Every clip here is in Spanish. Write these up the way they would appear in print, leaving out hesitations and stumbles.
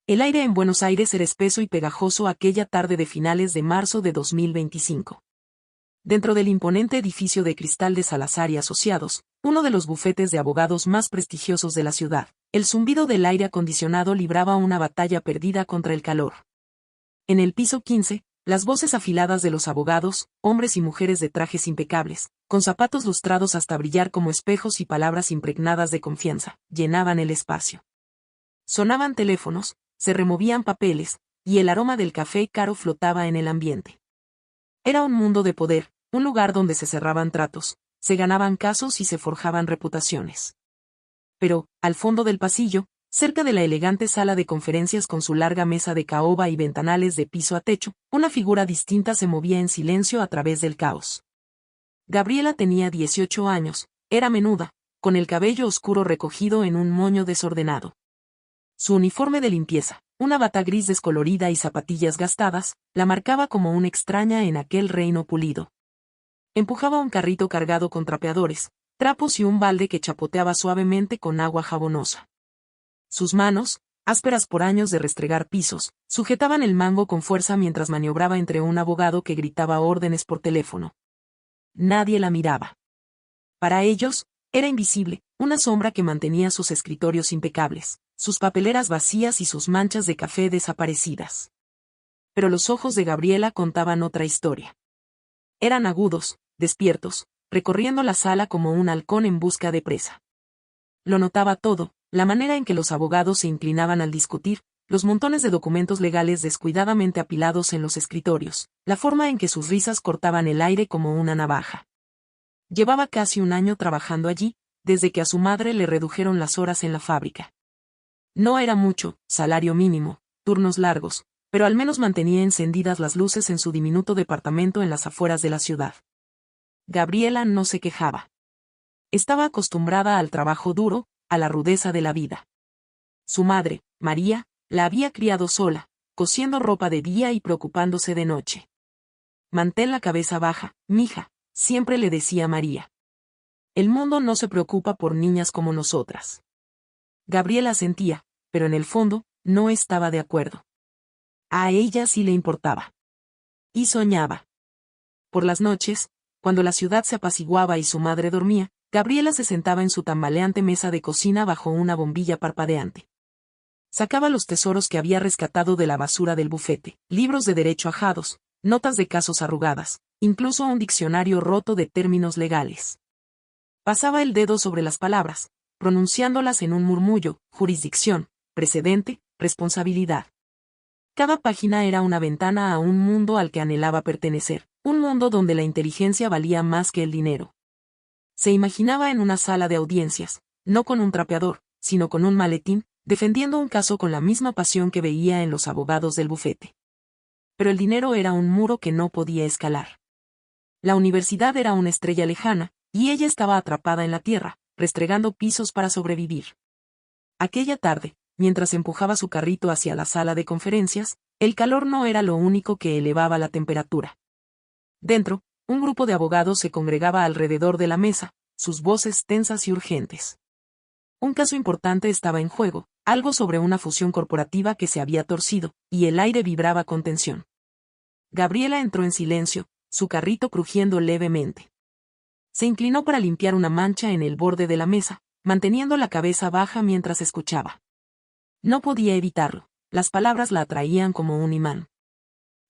El aire en Buenos Aires era espeso y pegajoso aquella tarde de finales de marzo de 2025. Dentro del imponente edificio de cristal de Salazar y Asociados, uno de los bufetes de abogados más prestigiosos de la ciudad, el zumbido del aire acondicionado libraba una batalla perdida contra el calor. En el piso 15, las voces afiladas de los abogados, hombres y mujeres de trajes impecables, con zapatos lustrados hasta brillar como espejos y palabras impregnadas de confianza, llenaban el espacio. Sonaban teléfonos, se removían papeles, y el aroma del café caro flotaba en el ambiente. Era un mundo de poder, un lugar donde se cerraban tratos, se ganaban casos y se forjaban reputaciones. Pero, al fondo del pasillo, cerca de la elegante sala de conferencias con su larga mesa de caoba y ventanales de piso a techo, una figura distinta se movía en silencio a través del caos. Gabriela tenía 18 años, era menuda, con el cabello oscuro recogido en un moño desordenado. Su uniforme de limpieza, una bata gris descolorida y zapatillas gastadas, la marcaba como una extraña en aquel reino pulido. Empujaba un carrito cargado con trapeadores, trapos y un balde que chapoteaba suavemente con agua jabonosa. Sus manos, ásperas por años de restregar pisos, sujetaban el mango con fuerza mientras maniobraba entre un abogado que gritaba órdenes por teléfono. Nadie la miraba. Para ellos, era invisible, una sombra que mantenía sus escritorios impecables, sus papeleras vacías y sus manchas de café desaparecidas. Pero los ojos de Gabriela contaban otra historia. Eran agudos, despiertos, recorriendo la sala como un halcón en busca de presa. Lo notaba todo, la manera en que los abogados se inclinaban al discutir, los montones de documentos legales descuidadamente apilados en los escritorios, la forma en que sus risas cortaban el aire como una navaja. Llevaba casi un año trabajando allí, desde que a su madre le redujeron las horas en la fábrica. No era mucho, salario mínimo, turnos largos, pero al menos mantenía encendidas las luces en su diminuto departamento en las afueras de la ciudad. Gabriela no se quejaba. Estaba acostumbrada al trabajo duro, a la rudeza de la vida. Su madre, María, la había criado sola, cosiendo ropa de día y preocupándose de noche. Mantén la cabeza baja, mija, siempre le decía María. El mundo no se preocupa por niñas como nosotras. Gabriela sentía, pero en el fondo, no estaba de acuerdo. A ella sí le importaba. Y soñaba. Por las noches, cuando la ciudad se apaciguaba y su madre dormía, Gabriela se sentaba en su tambaleante mesa de cocina bajo una bombilla parpadeante. Sacaba los tesoros que había rescatado de la basura del bufete, libros de derecho ajados, notas de casos arrugadas, incluso un diccionario roto de términos legales. Pasaba el dedo sobre las palabras, pronunciándolas en un murmullo: jurisdicción, precedente, responsabilidad. Cada página era una ventana a un mundo al que anhelaba pertenecer, un mundo donde la inteligencia valía más que el dinero. Se imaginaba en una sala de audiencias, no con un trapeador, sino con un maletín, defendiendo un caso con la misma pasión que veía en los abogados del bufete. Pero el dinero era un muro que no podía escalar. La universidad era una estrella lejana, y ella estaba atrapada en la tierra, restregando pisos para sobrevivir. Aquella tarde, mientras empujaba su carrito hacia la sala de conferencias, el calor no era lo único que elevaba la temperatura. Dentro, un grupo de abogados se congregaba alrededor de la mesa, sus voces tensas y urgentes. Un caso importante estaba en juego, algo sobre una fusión corporativa que se había torcido, y el aire vibraba con tensión. Gabriela entró en silencio, su carrito crujiendo levemente. Se inclinó para limpiar una mancha en el borde de la mesa, manteniendo la cabeza baja mientras escuchaba. No podía evitarlo, las palabras la atraían como un imán.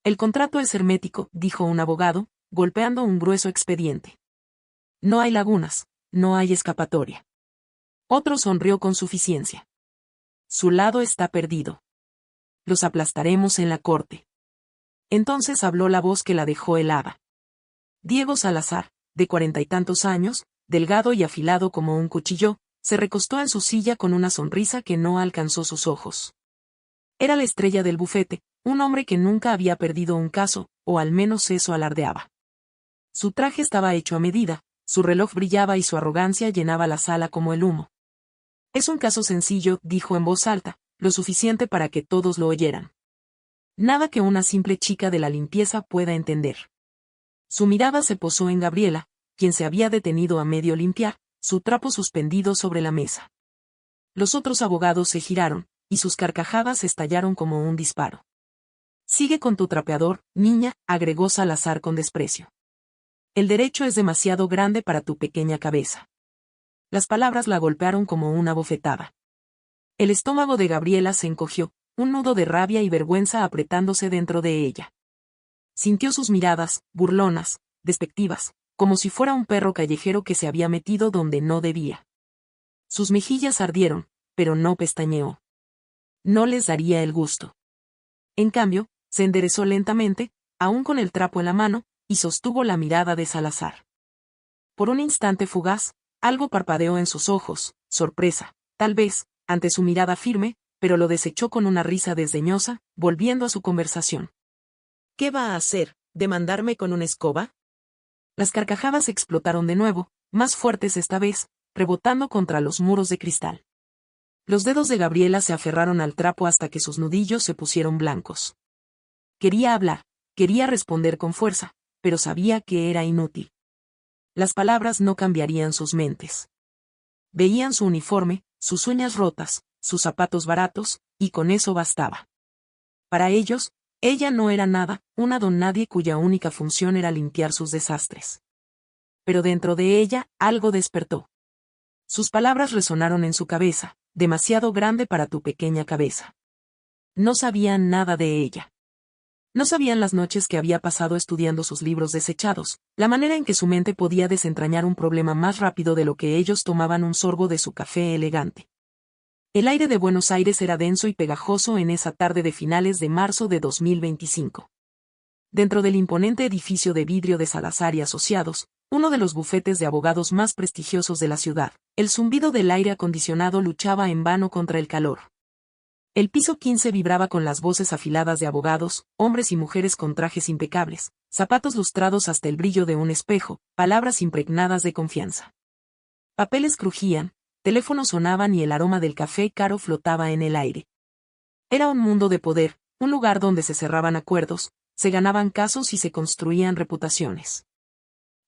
El contrato es hermético, dijo un abogado, golpeando un grueso expediente. No hay lagunas, no hay escapatoria. Otro sonrió con suficiencia. Su lado está perdido. Los aplastaremos en la corte. Entonces habló la voz que la dejó helada. Diego Salazar, de 40 y tantos años, delgado y afilado como un cuchillo, se recostó en su silla con una sonrisa que no alcanzó sus ojos. Era la estrella del bufete, un hombre que nunca había perdido un caso, o al menos eso alardeaba. Su traje estaba hecho a medida, su reloj brillaba y su arrogancia llenaba la sala como el humo. Es un caso sencillo, dijo en voz alta, lo suficiente para que todos lo oyeran. Nada que una simple chica de la limpieza pueda entender. Su mirada se posó en Gabriela, quien se había detenido a medio limpiar, su trapo suspendido sobre la mesa. Los otros abogados se giraron, y sus carcajadas estallaron como un disparo. Sigue con tu trapeador, niña, agregó Salazar con desprecio. El derecho es demasiado grande para tu pequeña cabeza. Las palabras la golpearon como una bofetada. El estómago de Gabriela se encogió, un nudo de rabia y vergüenza apretándose dentro de ella. Sintió sus miradas, burlonas, despectivas, como si fuera un perro callejero que se había metido donde no debía. Sus mejillas ardieron, pero no pestañeó. No les daría el gusto. En cambio, se enderezó lentamente, aún con el trapo en la mano, y sostuvo la mirada de Salazar. Por un instante fugaz, algo parpadeó en sus ojos, sorpresa, tal vez, ante su mirada firme, pero lo desechó con una risa desdeñosa, volviendo a su conversación. ¿Qué va a hacer? ¿Demandarme con una escoba? Las carcajadas explotaron de nuevo, más fuertes esta vez, rebotando contra los muros de cristal. Los dedos de Gabriela se aferraron al trapo hasta que sus nudillos se pusieron blancos. Quería hablar, quería responder con fuerza, pero sabía que era inútil. Las palabras no cambiarían sus mentes. Veían su uniforme, sus uñas rotas, sus zapatos baratos, y con eso bastaba. Para ellos, ella no era nada, una don nadie cuya única función era limpiar sus desastres. Pero dentro de ella, algo despertó. Sus palabras resonaron en su cabeza, demasiado grande para tu pequeña cabeza. No sabían nada de ella. No sabían las noches que había pasado estudiando sus libros desechados, la manera en que su mente podía desentrañar un problema más rápido de lo que ellos tomaban un sorbo de su café elegante. El aire de Buenos Aires era denso y pegajoso en esa tarde de finales de marzo de 2025. Dentro del imponente edificio de vidrio de Salazar y Asociados, uno de los bufetes de abogados más prestigiosos de la ciudad, el zumbido del aire acondicionado luchaba en vano contra el calor. El piso 15 vibraba con las voces afiladas de abogados, hombres y mujeres con trajes impecables, zapatos lustrados hasta el brillo de un espejo, palabras impregnadas de confianza. Papeles crujían, teléfonos sonaban y el aroma del café caro flotaba en el aire. Era un mundo de poder, un lugar donde se cerraban acuerdos, se ganaban casos y se construían reputaciones.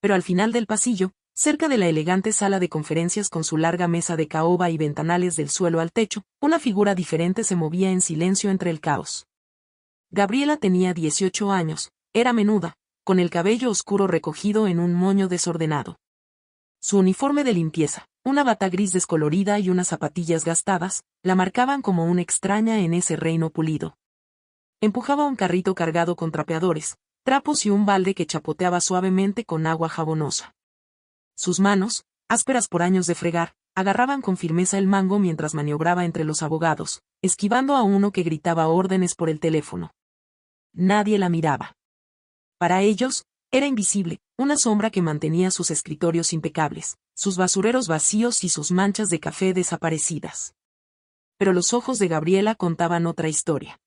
Pero al final del pasillo, cerca de la elegante sala de conferencias con su larga mesa de caoba y ventanales del suelo al techo, una figura diferente se movía en silencio entre el caos. Gabriela tenía 18 años, era menuda, con el cabello oscuro recogido en un moño desordenado. Su uniforme de limpieza, una bata gris descolorida y unas zapatillas gastadas, la marcaban como una extraña en ese reino pulido. Empujaba un carrito cargado con trapeadores, trapos y un balde que chapoteaba suavemente con agua jabonosa. Sus manos, ásperas por años de fregar, agarraban con firmeza el mango mientras maniobraba entre los abogados, esquivando a uno que gritaba órdenes por el teléfono. Nadie la miraba. Para ellos, era invisible, una sombra que mantenía sus escritorios impecables, sus basureros vacíos y sus manchas de café desaparecidas. Pero los ojos de Gabriela contaban otra historia.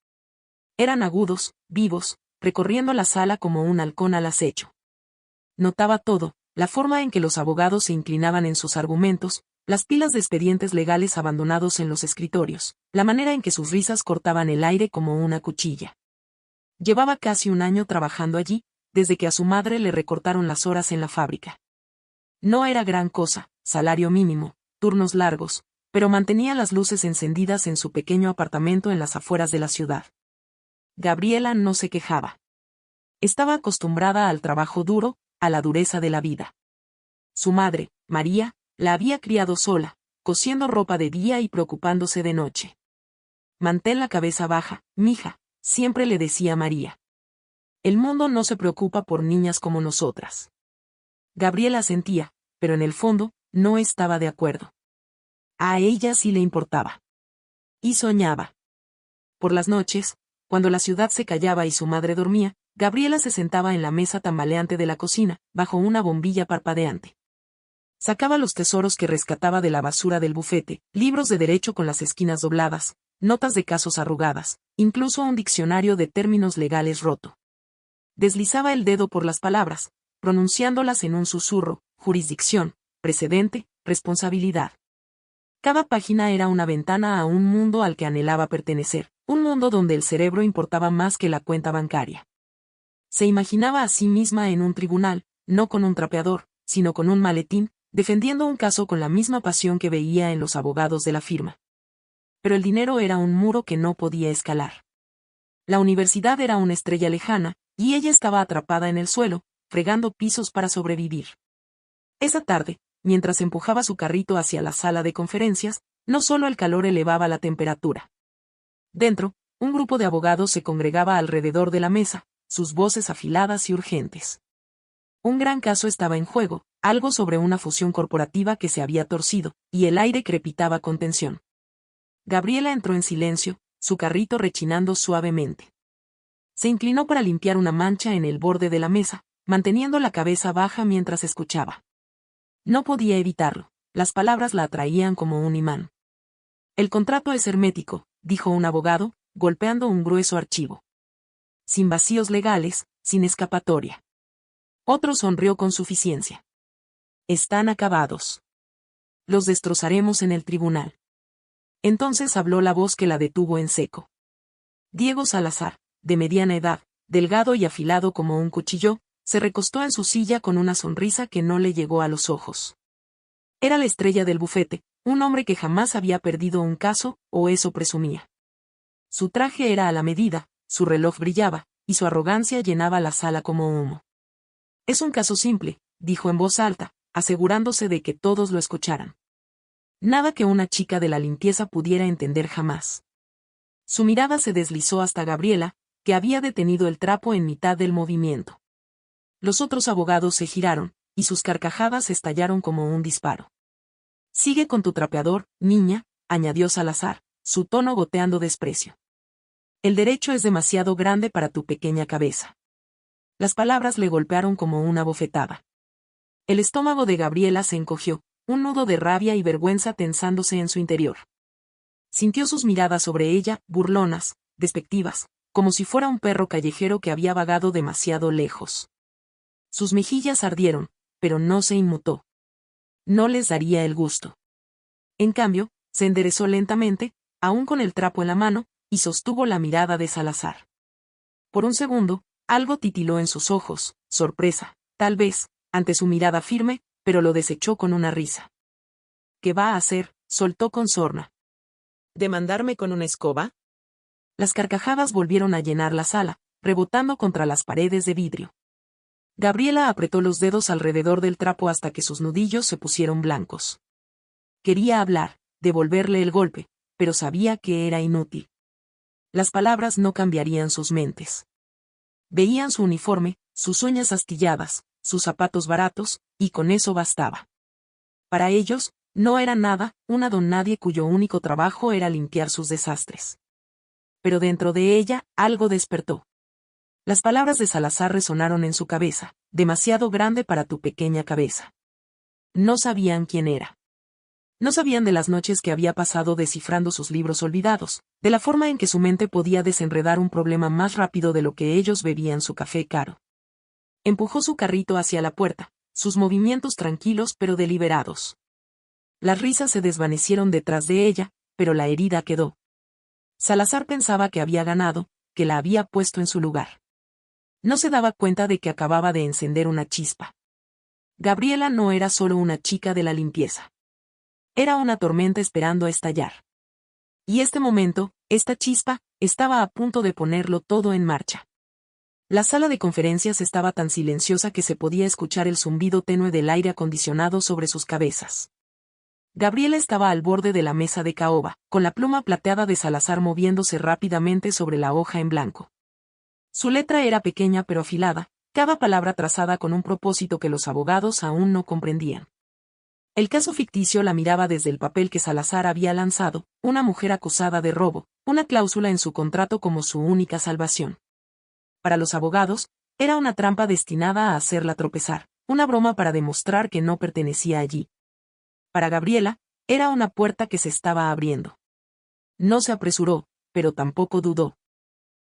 Eran agudos, vivos, recorriendo la sala como un halcón al acecho. Notaba todo, la forma en que los abogados se inclinaban en sus argumentos, las pilas de expedientes legales abandonados en los escritorios, la manera en que sus risas cortaban el aire como una cuchilla. Llevaba casi un año trabajando allí, desde que a su madre le recortaron las horas en la fábrica. No era gran cosa, salario mínimo, turnos largos, pero mantenía las luces encendidas en su pequeño apartamento en las afueras de la ciudad. Gabriela no se quejaba. Estaba acostumbrada al trabajo duro, a la dureza de la vida. Su madre, María, la había criado sola, cosiendo ropa de día y preocupándose de noche. Mantén la cabeza baja, mija, siempre le decía María. El mundo no se preocupa por niñas como nosotras. Gabriela sentía, pero en el fondo, no estaba de acuerdo. A ella sí le importaba. Y soñaba. Por las noches, cuando la ciudad se callaba y su madre dormía, Gabriela se sentaba en la mesa tambaleante de la cocina, bajo una bombilla parpadeante. Sacaba los tesoros que rescataba de la basura del bufete, libros de derecho con las esquinas dobladas, notas de casos arrugadas, incluso un diccionario de términos legales roto. Deslizaba el dedo por las palabras, pronunciándolas en un susurro: jurisdicción, precedente, responsabilidad. Cada página era una ventana a un mundo al que anhelaba pertenecer, un mundo donde el cerebro importaba más que la cuenta bancaria. Se imaginaba a sí misma en un tribunal, no con un trapeador, sino con un maletín, defendiendo un caso con la misma pasión que veía en los abogados de la firma. pero el dinero era un muro que no podía escalar. La universidad era una estrella lejana, y ella estaba atrapada en el suelo, fregando pisos para sobrevivir. Esa tarde, mientras empujaba su carrito hacia la sala de conferencias, no solo el calor elevaba la temperatura. Dentro, un grupo de abogados se congregaba alrededor de la mesa, sus voces afiladas y urgentes. Un gran caso estaba en juego, algo sobre una fusión corporativa que se había torcido, y el aire crepitaba con tensión. Gabriela entró en silencio, su carrito rechinando suavemente. Se inclinó para limpiar una mancha en el borde de la mesa, manteniendo la cabeza baja mientras escuchaba. No podía evitarlo, las palabras la atraían como un imán. El contrato es hermético, dijo un abogado, golpeando un grueso archivo. Sin vacíos legales, sin escapatoria. Otro sonrió con suficiencia. Están acabados. Los destrozaremos en el tribunal. Entonces habló la voz que la detuvo en seco. Diego Salazar, de mediana edad, delgado y afilado como un cuchillo, se recostó en su silla con una sonrisa que no le llegó a los ojos. Era la estrella del bufete, un hombre que jamás había perdido un caso, o eso presumía. Su traje era a la medida, su reloj brillaba, y su arrogancia llenaba la sala como humo. Es un caso simple, dijo en voz alta, asegurándose de que todos lo escucharan. Nada que una chica de la limpieza pudiera entender jamás. Su mirada se deslizó hasta Gabriela, que había detenido el trapo en mitad del movimiento. Los otros abogados se giraron, y sus carcajadas estallaron como un disparo. Sigue con tu trapeador, niña, añadió Salazar, su tono goteando desprecio. El derecho es demasiado grande para tu pequeña cabeza. Las palabras le golpearon como una bofetada. El estómago de Gabriela se encogió, un nudo de rabia y vergüenza tensándose en su interior. Sintió sus miradas sobre ella, burlonas, despectivas, como si fuera un perro callejero que había vagado demasiado lejos. Sus mejillas ardieron, pero no se inmutó. No les daría el gusto. En cambio, se enderezó lentamente, aún con el trapo en la mano, y sostuvo la mirada de Salazar. Por un segundo, algo titiló en sus ojos, sorpresa, tal vez, ante su mirada firme, pero lo desechó con una risa. ¿Qué va a hacer?, soltó con sorna. ¿Demandarme con una escoba? Las carcajadas volvieron a llenar la sala, rebotando contra las paredes de vidrio. Gabriela apretó los dedos alrededor del trapo hasta que sus nudillos se pusieron blancos. Quería hablar, devolverle el golpe, pero sabía que era inútil. Las palabras no cambiarían sus mentes. Veían su uniforme, sus uñas astilladas, sus zapatos baratos, y con eso bastaba. Para ellos, no era nada, una don nadie cuyo único trabajo era limpiar sus desastres. Pero dentro de ella, algo despertó. Las palabras de Salazar resonaron en su cabeza, demasiado grande para tu pequeña cabeza. No sabían quién era. No sabían de las noches que había pasado descifrando sus libros olvidados, de la forma en que su mente podía desenredar un problema más rápido de lo que ellos bebían su café caro. Empujó su carrito hacia la puerta, sus movimientos tranquilos pero deliberados. Las risas se desvanecieron detrás de ella, pero la herida quedó. Salazar pensaba que había ganado, que la había puesto en su lugar. No se daba cuenta de que acababa de encender una chispa. Gabriela no era solo una chica de la limpieza. Era una tormenta esperando a estallar. Y este momento, esta chispa, estaba a punto de ponerlo todo en marcha. La sala de conferencias estaba tan silenciosa que se podía escuchar el zumbido tenue del aire acondicionado sobre sus cabezas. Gabriela estaba al borde de la mesa de caoba, con la pluma plateada de Salazar moviéndose rápidamente sobre la hoja en blanco. Su letra era pequeña pero afilada, cada palabra trazada con un propósito que los abogados aún no comprendían. El caso ficticio la miraba desde el papel que Salazar había lanzado, una mujer acusada de robo, una cláusula en su contrato como su única salvación. Para los abogados, era una trampa destinada a hacerla tropezar, una broma para demostrar que no pertenecía allí. Para Gabriela, era una puerta que se estaba abriendo. No se apresuró, pero tampoco dudó.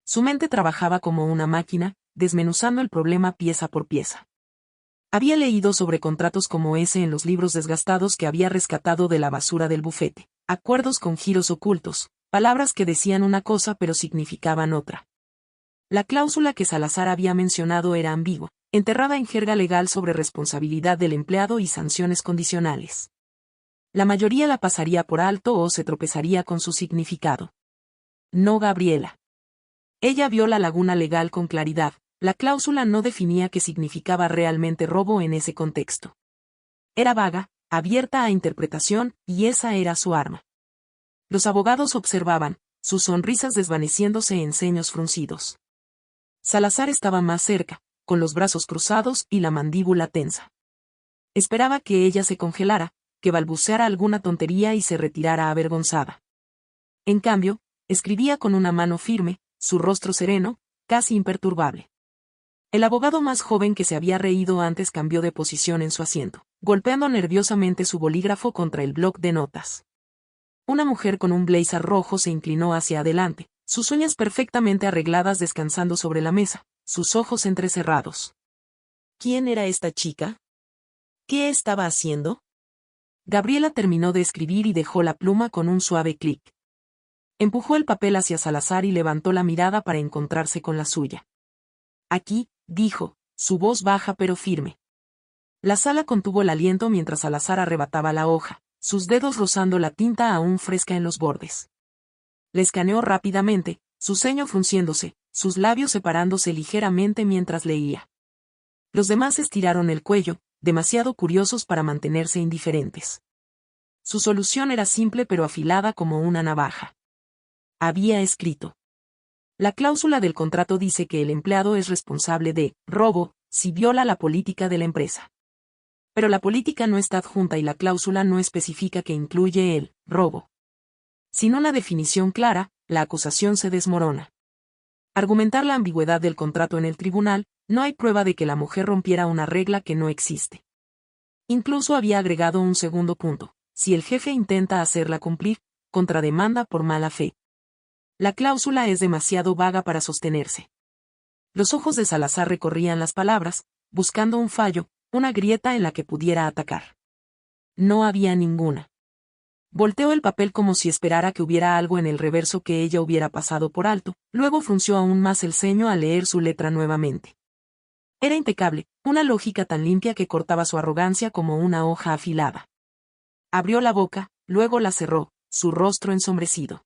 Su mente trabajaba como una máquina, desmenuzando el problema pieza por pieza. Había leído sobre contratos como ese en los libros desgastados que había rescatado de la basura del bufete, acuerdos con giros ocultos, palabras que decían una cosa pero significaban otra. La cláusula que Salazar había mencionado era ambigua, enterrada en jerga legal sobre responsabilidad del empleado y sanciones condicionales. La mayoría la pasaría por alto o se tropezaría con su significado. No Gabriela. Ella vio la laguna legal con claridad. La cláusula no definía qué significaba realmente robo en ese contexto. Era vaga, abierta a interpretación, y esa era su arma. Los abogados observaban, sus sonrisas desvaneciéndose en ceños fruncidos. Salazar estaba más cerca, con los brazos cruzados y la mandíbula tensa. Esperaba que ella se congelara, que balbuceara alguna tontería y se retirara avergonzada. En cambio, escribía con una mano firme, su rostro sereno, casi imperturbable. El abogado más joven que se había reído antes cambió de posición en su asiento, golpeando nerviosamente su bolígrafo contra el bloc de notas. Una mujer con un blazer rojo se inclinó hacia adelante, sus uñas perfectamente arregladas descansando sobre la mesa, sus ojos entrecerrados. ¿Quién era esta chica? ¿Qué estaba haciendo? Gabriela terminó de escribir y dejó la pluma con un suave clic. Empujó el papel hacia Salazar y levantó la mirada para encontrarse con la suya. Aquí, dijo, su voz baja pero firme. La sala contuvo el aliento mientras Salazar arrebataba la hoja, sus dedos rozando la tinta aún fresca en los bordes. La escaneó rápidamente, su ceño frunciéndose, sus labios separándose ligeramente mientras leía. Los demás estiraron el cuello, demasiado curiosos para mantenerse indiferentes. Su solución era simple pero afilada como una navaja. Había escrito. La cláusula del contrato dice que el empleado es responsable de robo si viola la política de la empresa. Pero la política no está adjunta y la cláusula no especifica que incluye el robo. Sin una definición clara, la acusación se desmorona. Argumentar la ambigüedad del contrato en el tribunal, no hay prueba de que la mujer rompiera una regla que no existe. Incluso había agregado un segundo punto: si el jefe intenta hacerla cumplir, contrademanda por mala fe. La cláusula es demasiado vaga para sostenerse. Los ojos de Salazar recorrían las palabras, buscando un fallo, una grieta en la que pudiera atacar. No había ninguna. Volteó el papel como si esperara que hubiera algo en el reverso que ella hubiera pasado por alto, luego frunció aún más el ceño al leer su letra nuevamente. Era impecable, una lógica tan limpia que cortaba su arrogancia como una hoja afilada. Abrió la boca, luego la cerró, su rostro ensombrecido.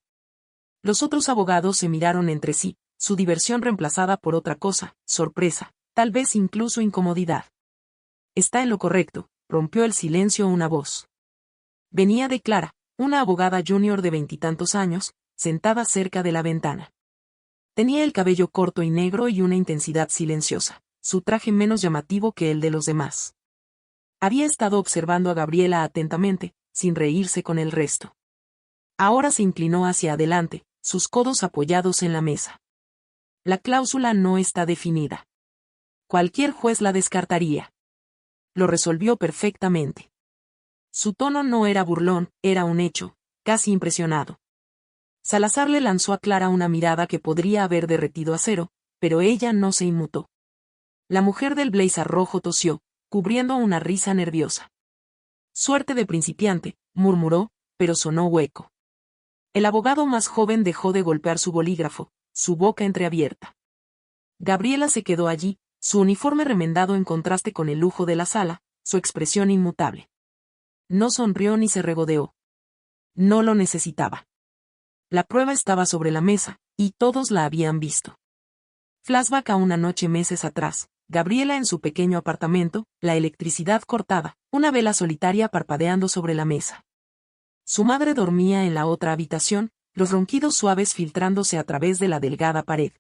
Los otros abogados se miraron entre sí, su diversión reemplazada por otra cosa, sorpresa, tal vez incluso incomodidad. Está en lo correcto, rompió el silencio una voz. Venía de Clara, una abogada junior de 20 años, sentada cerca de la ventana. Tenía el cabello corto y negro y una intensidad silenciosa, su traje menos llamativo que el de los demás. Había estado observando a Gabriela atentamente, sin reírse con el resto. Ahora se inclinó hacia adelante, sus codos apoyados en la mesa. La cláusula no está definida. Cualquier juez la descartaría. Lo resolvió perfectamente. Su tono no era burlón, era un hecho, casi impresionado. Salazar le lanzó a Clara una mirada que podría haber derretido acero, pero ella no se inmutó. La mujer del blazer rojo tosió, cubriendo una risa nerviosa. Suerte de principiante, murmuró, pero sonó hueco. El abogado más joven dejó de golpear su bolígrafo, su boca entreabierta. Gabriela se quedó allí, su uniforme remendado en contraste con el lujo de la sala, su expresión inmutable. No sonrió ni se regodeó. No lo necesitaba. La prueba estaba sobre la mesa, y todos la habían visto. Flashback a una noche meses atrás, Gabriela en su pequeño apartamento, la electricidad cortada, una vela solitaria parpadeando sobre la mesa. Su madre dormía en la otra habitación, los ronquidos suaves filtrándose a través de la delgada pared.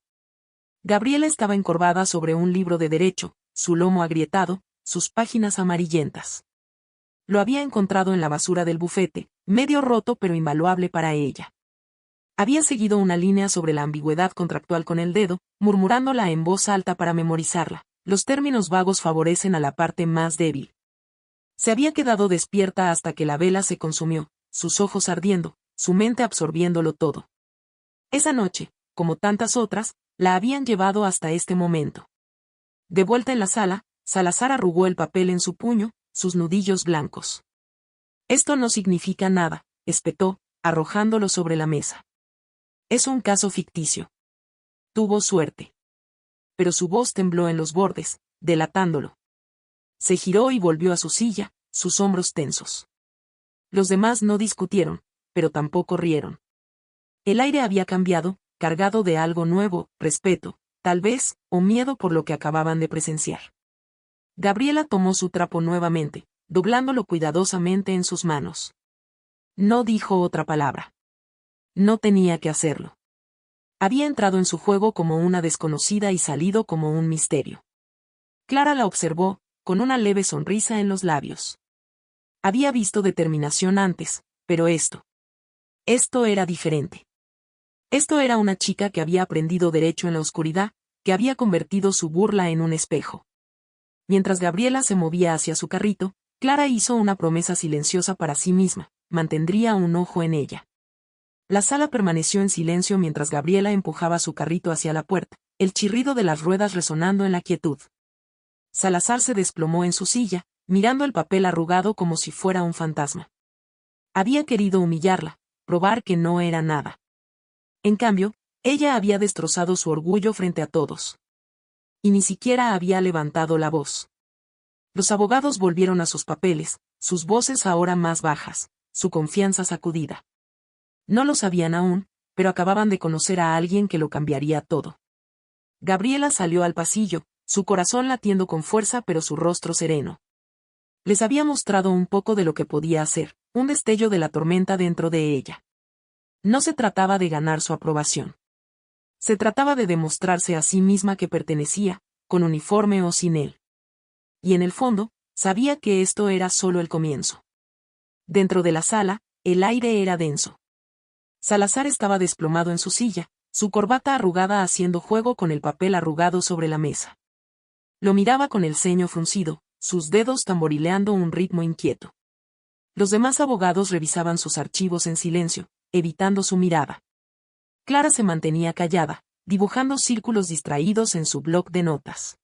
Gabriela estaba encorvada sobre un libro de derecho, su lomo agrietado, sus páginas amarillentas. Lo había encontrado en la basura del bufete, medio roto pero invaluable para ella. Había seguido una línea sobre la ambigüedad contractual con el dedo, murmurándola en voz alta para memorizarla. Los términos vagos favorecen a la parte más débil. Se había quedado despierta hasta que la vela se consumió, sus ojos ardiendo, su mente absorbiéndolo todo. Esa noche, como tantas otras, la habían llevado hasta este momento. De vuelta en la sala, Salazar arrugó el papel en su puño, sus nudillos blancos. Esto no significa nada, espetó, arrojándolo sobre la mesa. Es un caso ficticio. Tuvo suerte. Pero su voz tembló en los bordes, delatándolo. Se giró y volvió a su silla, sus hombros tensos. Los demás no discutieron, pero tampoco rieron. El aire había cambiado, cargado de algo nuevo, respeto, tal vez, o miedo por lo que acababan de presenciar. Gabriela tomó su trapo nuevamente, doblándolo cuidadosamente en sus manos. No dijo otra palabra. No tenía que hacerlo. Había entrado en su juego como una desconocida y salido como un misterio. Clara la observó, con una leve sonrisa en los labios. Había visto determinación antes, pero esto era diferente. Esto era una chica que había aprendido derecho en la oscuridad, que había convertido su burla en un espejo. Mientras Gabriela se movía hacia su carrito, Clara hizo una promesa silenciosa para sí misma: mantendría un ojo en ella. La sala permaneció en silencio mientras Gabriela empujaba su carrito hacia la puerta, el chirrido de las ruedas resonando en la quietud. Salazar se desplomó en su silla, mirando el papel arrugado como si fuera un fantasma. Había querido humillarla, probar que no era nada. En cambio, ella había destrozado su orgullo frente a todos. Y ni siquiera había levantado la voz. Los abogados volvieron a sus papeles, sus voces ahora más bajas, su confianza sacudida. No lo sabían aún, pero acababan de conocer a alguien que lo cambiaría todo. Gabriela salió al pasillo, su corazón latiendo con fuerza pero su rostro sereno. Les había mostrado un poco de lo que podía hacer, un destello de la tormenta dentro de ella. No se trataba de ganar su aprobación. Se trataba de demostrarse a sí misma que pertenecía, con uniforme o sin él. Y en el fondo, sabía que esto era solo el comienzo. Dentro de la sala, el aire era denso. Salazar estaba desplomado en su silla, su corbata arrugada haciendo juego con el papel arrugado sobre la mesa. Lo miraba con el ceño fruncido, sus dedos tamborileando un ritmo inquieto. Los demás abogados revisaban sus archivos en silencio, evitando su mirada. Clara se mantenía callada, dibujando círculos distraídos en su bloc de notas.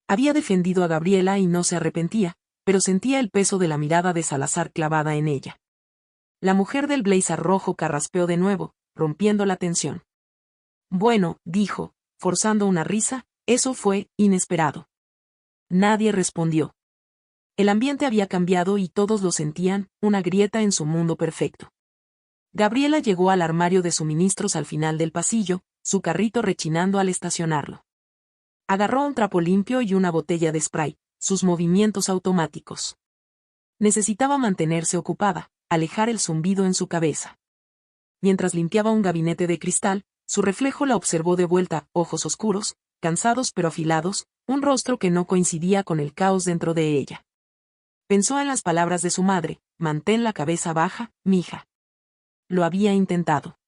Había defendido a Gabriela y no se arrepentía, pero sentía el peso de la mirada de Salazar clavada en ella. La mujer del blazer rojo carraspeó de nuevo, rompiendo la tensión. Bueno, dijo, forzando una risa, eso fue inesperado. Nadie respondió. El ambiente había cambiado y todos lo sentían, una grieta en su mundo perfecto. Gabriela llegó al armario de suministros al final del pasillo, su carrito rechinando al estacionarlo. Agarró un trapo limpio y una botella de spray, sus movimientos automáticos. Necesitaba mantenerse ocupada, alejar el zumbido en su cabeza. Mientras limpiaba un gabinete de cristal, su reflejo la observó de vuelta, ojos oscuros, cansados pero afilados, un rostro que no coincidía con el caos dentro de ella. Pensó en las palabras de su madre: mantén la cabeza baja, mija. Lo había intentado.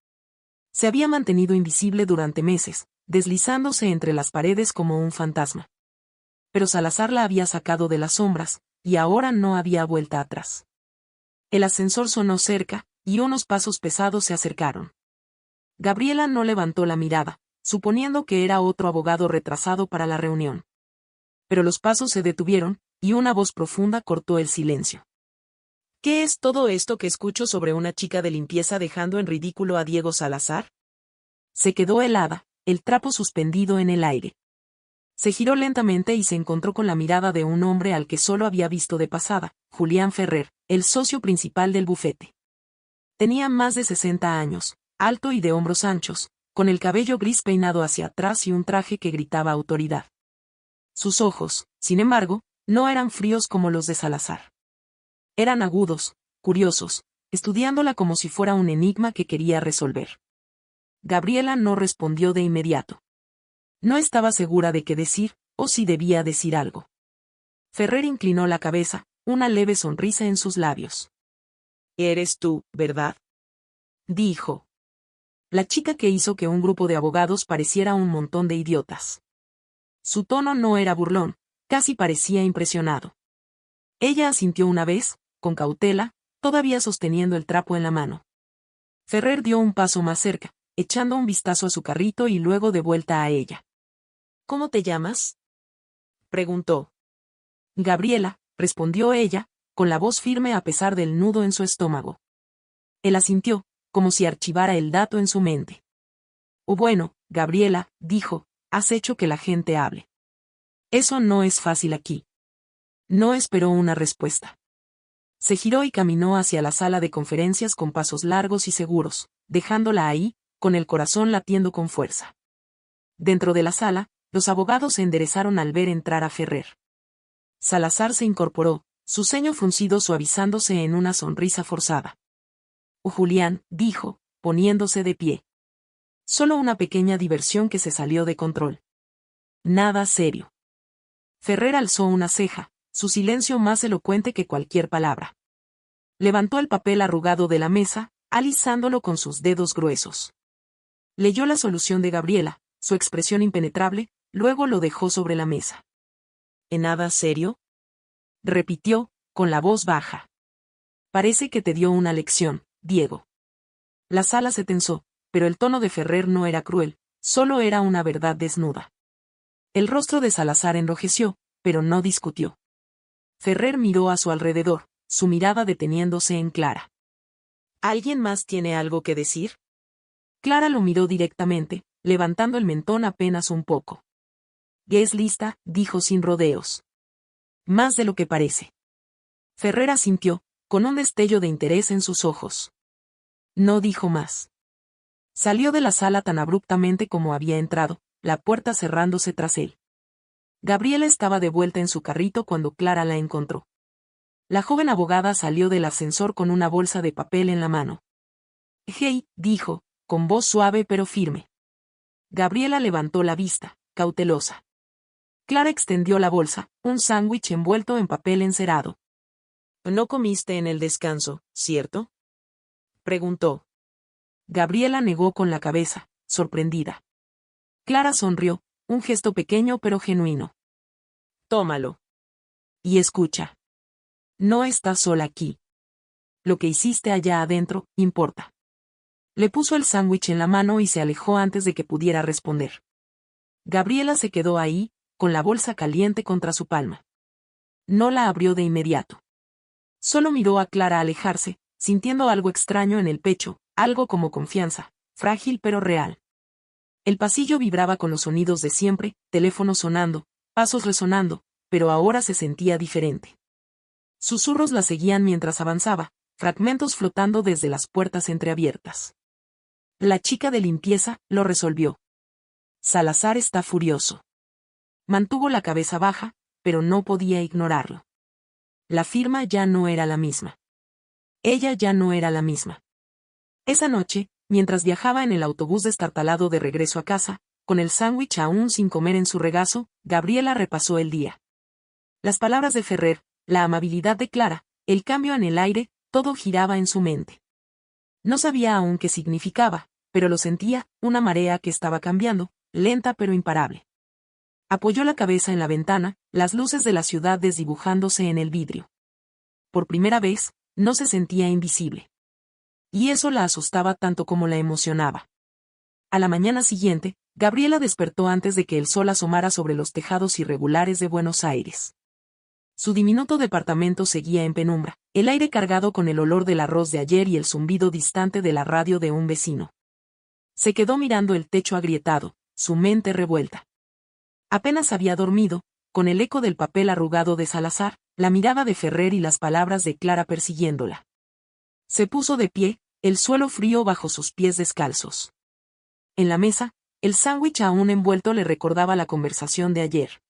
Se había mantenido invisible durante meses, deslizándose entre las paredes como un fantasma. Pero Salazar la había sacado de las sombras, y ahora no había vuelta atrás. El ascensor sonó cerca, y unos pasos pesados se acercaron. Gabriela no levantó la mirada, suponiendo que era otro abogado retrasado para la reunión. Pero los pasos se detuvieron, y una voz profunda cortó el silencio. ¿Qué es todo esto que escucho sobre una chica de limpieza dejando en ridículo a Diego Salazar? Se quedó helada, el trapo suspendido en el aire. Se giró lentamente y se encontró con la mirada de un hombre al que solo había visto de pasada, Julián Ferrer, el socio principal del bufete. Tenía más de 60 años, alto y de hombros anchos, con el cabello gris peinado hacia atrás y un traje que gritaba autoridad. Sus ojos, sin embargo, no eran fríos como los de Salazar. Eran agudos, curiosos, estudiándola como si fuera un enigma que quería resolver. Gabriela no respondió de inmediato. No estaba segura de qué decir, o si debía decir algo. Ferrer inclinó la cabeza, una leve sonrisa en sus labios. «Eres tú, ¿verdad?», dijo. La chica que hizo que un grupo de abogados pareciera un montón de idiotas. Su tono no era burlón, casi parecía impresionado. Ella asintió una vez, con cautela, todavía sosteniendo el trapo en la mano. Ferrer dio un paso más cerca, echando un vistazo a su carrito y luego de vuelta a ella. «¿Cómo te llamas?», preguntó. «Gabriela», respondió ella, con la voz firme a pesar del nudo en su estómago. Él asintió, como si archivara el dato en su mente. «Oh bueno, Gabriela», dijo, «has hecho que la gente hable. Eso no es fácil aquí». No esperó una respuesta. Se giró y caminó hacia la sala de conferencias con pasos largos y seguros, dejándola ahí, con el corazón latiendo con fuerza. Dentro de la sala, los abogados se enderezaron al ver entrar a Ferrer. Salazar se incorporó, su ceño fruncido suavizándose en una sonrisa forzada. Julián, dijo, poniéndose de pie. Solo una pequeña diversión que se salió de control. Nada serio. Ferrer alzó una ceja, su silencio más elocuente que cualquier palabra. Levantó el papel arrugado de la mesa, alisándolo con sus dedos gruesos. Leyó la solución de Gabriela, su expresión impenetrable, luego lo dejó sobre la mesa. ¿En nada serio? Repitió, con la voz baja. Parece que te dio una lección, Diego. La sala se tensó, pero el tono de Ferrer no era cruel, solo era una verdad desnuda. El rostro de Salazar enrojeció, pero no discutió. Ferrer miró a su alrededor, su mirada deteniéndose en Clara. ¿Alguien más tiene algo que decir? Clara lo miró directamente, levantando el mentón apenas un poco. Es lista, dijo sin rodeos. Más de lo que parece. Ferrer asintió, con un destello de interés en sus ojos. No dijo más. Salió de la sala tan abruptamente como había entrado, la puerta cerrándose tras él. Gabriela estaba de vuelta en su carrito cuando Clara la encontró. La joven abogada salió del ascensor con una bolsa de papel en la mano. «Hey», dijo, con voz suave pero firme. Gabriela levantó la vista, cautelosa. Clara extendió la bolsa, un sándwich envuelto en papel encerado. «No comiste en el descanso, ¿cierto?», preguntó. Gabriela negó con la cabeza, sorprendida. Clara sonrió, un gesto pequeño pero genuino. «Tómalo. Y escucha. No estás sola aquí. Lo que hiciste allá adentro, importa». Le puso el sándwich en la mano y se alejó antes de que pudiera responder. Gabriela se quedó ahí, con la bolsa caliente contra su palma. No la abrió de inmediato. Solo miró a Clara alejarse, sintiendo algo extraño en el pecho, algo como confianza, frágil pero real. El pasillo vibraba con los sonidos de siempre, teléfonos sonando, pasos resonando, pero ahora se sentía diferente. Susurros la seguían mientras avanzaba, fragmentos flotando desde las puertas entreabiertas. La chica de limpieza lo resolvió. Salazar está furioso. Mantuvo la cabeza baja, pero no podía ignorarlo. La firma ya no era la misma. Ella ya no era la misma. Esa noche, mientras viajaba en el autobús destartalado de regreso a casa, con el sándwich aún sin comer en su regazo, Gabriela repasó el día. Las palabras de Ferrer, la amabilidad de Clara, el cambio en el aire, todo giraba en su mente. No sabía aún qué significaba, pero lo sentía, una marea que estaba cambiando, lenta pero imparable. Apoyó la cabeza en la ventana, las luces de la ciudad desdibujándose en el vidrio. Por primera vez, no se sentía invisible. Y eso la asustaba tanto como la emocionaba. A la mañana siguiente, Gabriela despertó antes de que el sol asomara sobre los tejados irregulares de Buenos Aires. Su diminuto departamento seguía en penumbra, el aire cargado con el olor del arroz de ayer y el zumbido distante de la radio de un vecino. Se quedó mirando el techo agrietado, su mente revuelta. Apenas había dormido, con el eco del papel arrugado de Salazar, la mirada de Ferrer y las palabras de Clara persiguiéndola. Se puso de pie, el suelo frío bajo sus pies descalzos. En la mesa, el sándwich aún envuelto le recordaba la conversación de ayer.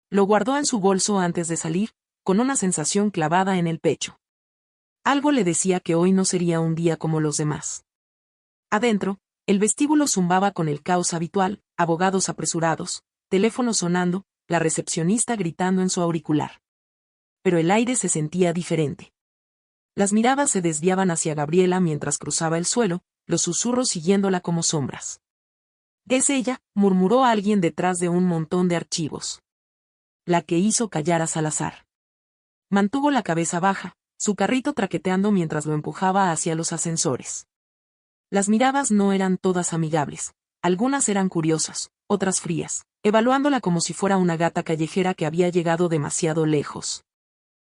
Lo guardó en su bolso antes de salir, con una sensación clavada en el pecho. Algo le decía que hoy no sería un día como los demás. Adentro, el vestíbulo zumbaba con el caos habitual, abogados apresurados, teléfono sonando, la recepcionista gritando en su auricular. Pero el aire se sentía diferente. Las miradas se desviaban hacia Gabriela mientras cruzaba el suelo, los susurros siguiéndola como sombras. «Es ella», murmuró alguien detrás de un montón de archivos. La que hizo callar a Salazar. Mantuvo la cabeza baja, su carrito traqueteando mientras lo empujaba hacia los ascensores. Las miradas no eran todas amigables, algunas eran curiosas, otras frías, evaluándola como si fuera una gata callejera que había llegado demasiado lejos.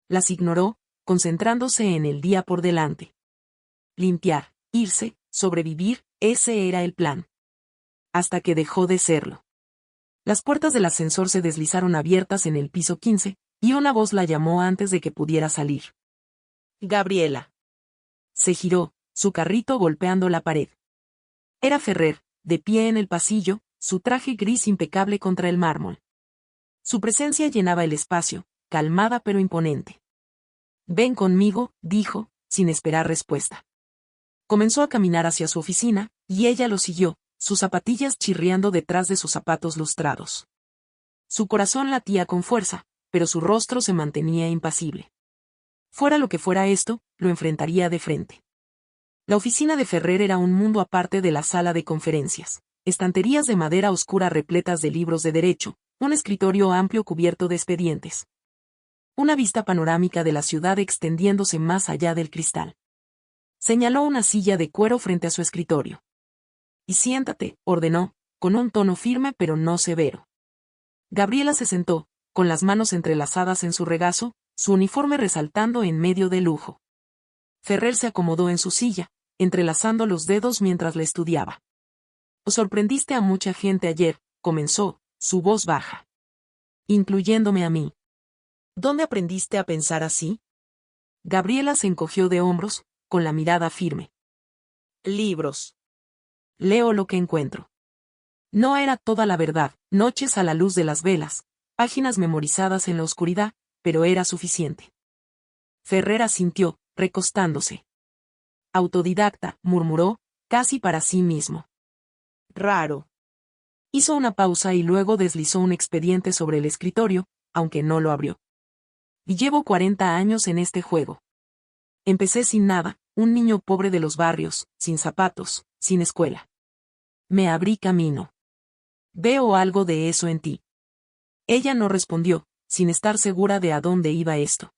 Las ignoró, concentrándose en el día por delante. Limpiar, irse, sobrevivir, ese era el plan. Hasta que dejó de serlo. Las puertas del ascensor se deslizaron abiertas en el piso 15, y una voz la llamó antes de que pudiera salir. Gabriela. Se giró, su carrito golpeando la pared. Era Ferrer, de pie en el pasillo, su traje gris impecable contra el mármol. Su presencia llenaba el espacio, calmada pero imponente. Ven conmigo, dijo, sin esperar respuesta. Comenzó a caminar hacia su oficina, y ella lo siguió, sus zapatillas chirriando detrás de sus zapatos lustrados. Su corazón latía con fuerza, pero su rostro se mantenía impasible. Fuera lo que fuera esto, lo enfrentaría de frente. La oficina de Ferrer era un mundo aparte de la sala de conferencias. Estanterías de madera oscura repletas de libros de derecho, un escritorio amplio cubierto de expedientes. Una vista panorámica de la ciudad extendiéndose más allá del cristal. Señaló una silla de cuero frente a su escritorio. Y siéntate, ordenó, con un tono firme pero no severo. Gabriela se sentó, con las manos entrelazadas en su regazo, su uniforme resaltando en medio del lujo. Ferrer se acomodó en su silla, entrelazando los dedos mientras la estudiaba. Sorprendiste a mucha gente ayer, comenzó, su voz baja. Incluyéndome a mí. ¿Dónde aprendiste a pensar así? Gabriela se encogió de hombros, con la mirada firme. Libros. Leo lo que encuentro. No era toda la verdad, noches a la luz de las velas, páginas memorizadas en la oscuridad, pero era suficiente. Ferrer asintió, recostándose. Autodidacta, murmuró, casi para sí mismo. Raro. Hizo una pausa y luego deslizó un expediente sobre el escritorio, aunque no lo abrió. Y llevo 40 años en este juego. Empecé sin nada, un niño pobre de los barrios, sin zapatos, sin escuela. Me abrí camino. Veo algo de eso en ti. Ella no respondió, sin estar segura de a dónde iba esto.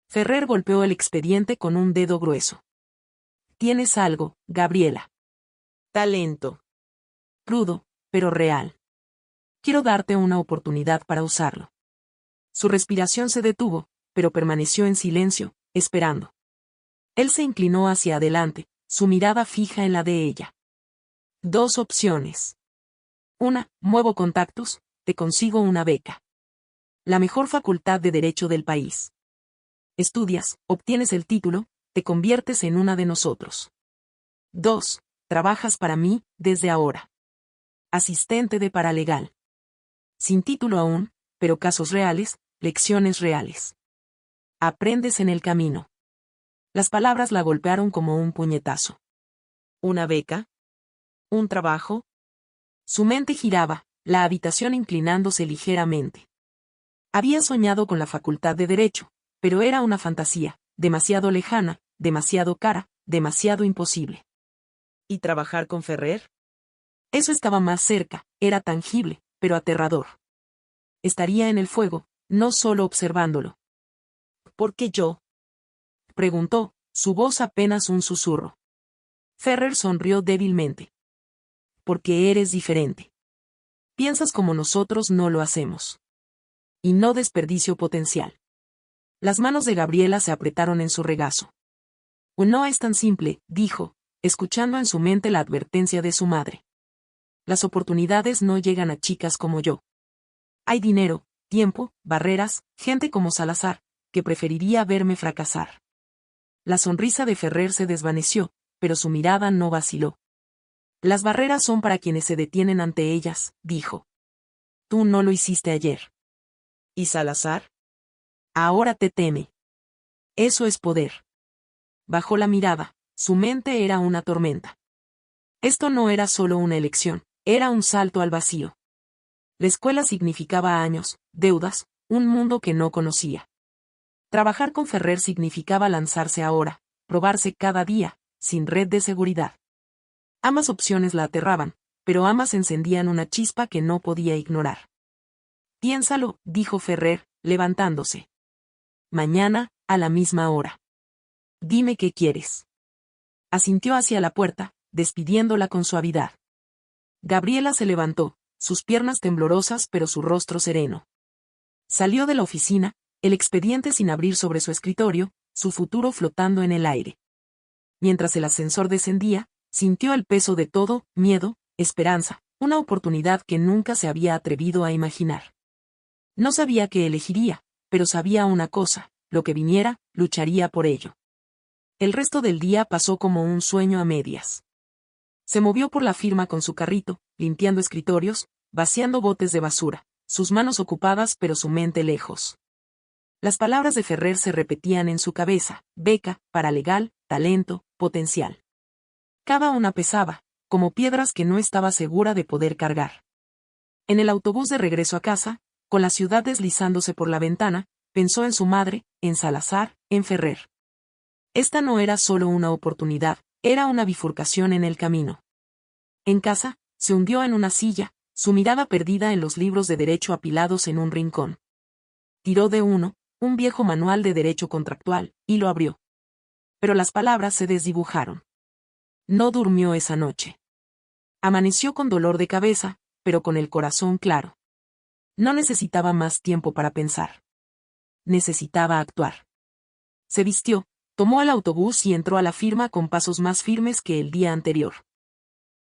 Ferrer golpeó el expediente con un dedo grueso. Tienes algo, Gabriela. Talento. Crudo, pero real. Quiero darte una oportunidad para usarlo. Su respiración se detuvo, pero permaneció en silencio, esperando. Él se inclinó hacia adelante, su mirada fija en la de ella. 2 opciones. Una, muevo contactos, te consigo una beca. La mejor facultad de derecho del país. Estudias, obtienes el título, te conviertes en una de nosotros. 2, trabajas para mí, desde ahora. Asistente de paralegal. Sin título aún, pero casos reales, lecciones reales. Aprendes en el camino. Las palabras la golpearon como un puñetazo. ¿Una beca? ¿Un trabajo? Su mente giraba, la habitación inclinándose ligeramente. Había soñado con la facultad de Derecho, pero era una fantasía, demasiado lejana, demasiado cara, demasiado imposible. ¿Y trabajar con Ferrer? Eso estaba más cerca, era tangible, pero aterrador. Estaría en el fuego, no solo observándolo. ¿Por qué yo? Preguntó, su voz apenas un susurro. Ferrer sonrió débilmente. Porque eres diferente. Piensas como nosotros no lo hacemos. Y no desperdicio potencial. Las manos de Gabriela se apretaron en su regazo. No es tan simple, dijo, escuchando en su mente la advertencia de su madre. Las oportunidades no llegan a chicas como yo. Hay dinero, tiempo, barreras, gente como Salazar, que preferiría verme fracasar. La sonrisa de Ferrer se desvaneció, pero su mirada no vaciló. Las barreras son para quienes se detienen ante ellas, dijo. Tú no lo hiciste ayer. ¿Y Salazar? Ahora te teme. Eso es poder. Bajó la mirada, su mente era una tormenta. Esto no era solo una elección, era un salto al vacío. La escuela significaba años, deudas, un mundo que no conocía. Trabajar con Ferrer significaba lanzarse ahora, probarse cada día, sin red de seguridad. Ambas opciones la aterraban, pero ambas encendían una chispa que no podía ignorar. Piénsalo, dijo Ferrer, levantándose. Mañana, a la misma hora. Dime qué quieres. Asintió hacia la puerta, despidiéndola con suavidad. Gabriela se levantó, sus piernas temblorosas pero su rostro sereno. Salió de la oficina, el expediente sin abrir sobre su escritorio, su futuro flotando en el aire. Mientras el ascensor descendía, sintió el peso de todo, miedo, esperanza, una oportunidad que nunca se había atrevido a imaginar. No sabía qué elegiría, pero sabía una cosa, lo que viniera, lucharía por ello. El resto del día pasó como un sueño a medias. Se movió por la firma con su carrito, limpiando escritorios, vaciando botes de basura, sus manos ocupadas pero su mente lejos. Las palabras de Ferrer se repetían en su cabeza: beca, paralegal, talento, potencial. Cada una pesaba, como piedras que no estaba segura de poder cargar. En el autobús de regreso a casa, con la ciudad deslizándose por la ventana, pensó en su madre, en Salazar, en Ferrer. Esta no era solo una oportunidad, era una bifurcación en el camino. En casa, se hundió en una silla, su mirada perdida en los libros de derecho apilados en un rincón. Tiró de uno, un viejo manual de derecho contractual, y lo abrió. Pero las palabras se desdibujaron. No durmió esa noche. Amaneció con dolor de cabeza, pero con el corazón claro. No necesitaba más tiempo para pensar. Necesitaba actuar. Se vistió, tomó el autobús y entró a la firma con pasos más firmes que el día anterior.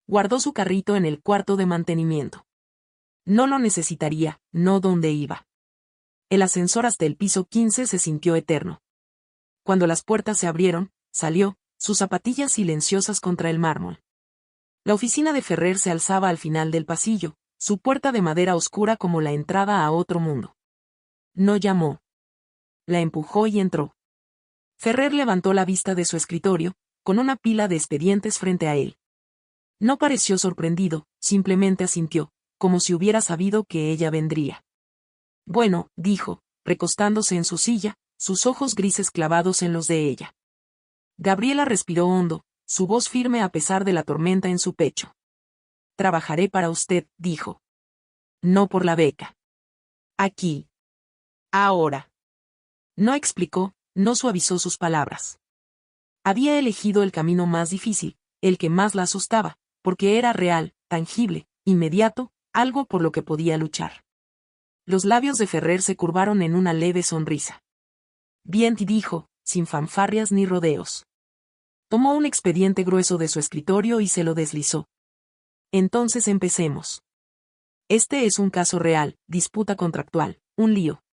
Guardó su carrito en el cuarto de mantenimiento. No lo necesitaría, no donde iba. El ascensor hasta el piso 15 se sintió eterno. Cuando las puertas se abrieron, salió, sus zapatillas silenciosas contra el mármol. La oficina de Ferrer se alzaba al final del pasillo, su puerta de madera oscura como la entrada a otro mundo. No llamó. La empujó y entró. Ferrer levantó la vista de su escritorio, con una pila de expedientes frente a él. No pareció sorprendido, simplemente asintió, como si hubiera sabido que ella vendría. Bueno, dijo, recostándose en su silla, sus ojos grises clavados en los de ella. Gabriela respiró hondo, su voz firme a pesar de la tormenta en su pecho. Trabajaré para usted, dijo. No por la beca. Aquí. Ahora. No explicó, no suavizó sus palabras. Había elegido el camino más difícil, el que más la asustaba, porque era real, tangible, inmediato, algo por lo que podía luchar. Los labios de Ferrer se curvaron en una leve sonrisa. Bien, dijo, sin fanfarrias ni rodeos. Tomó un expediente grueso de su escritorio y se lo deslizó. Entonces empecemos. Este es un caso real, disputa contractual, un lío.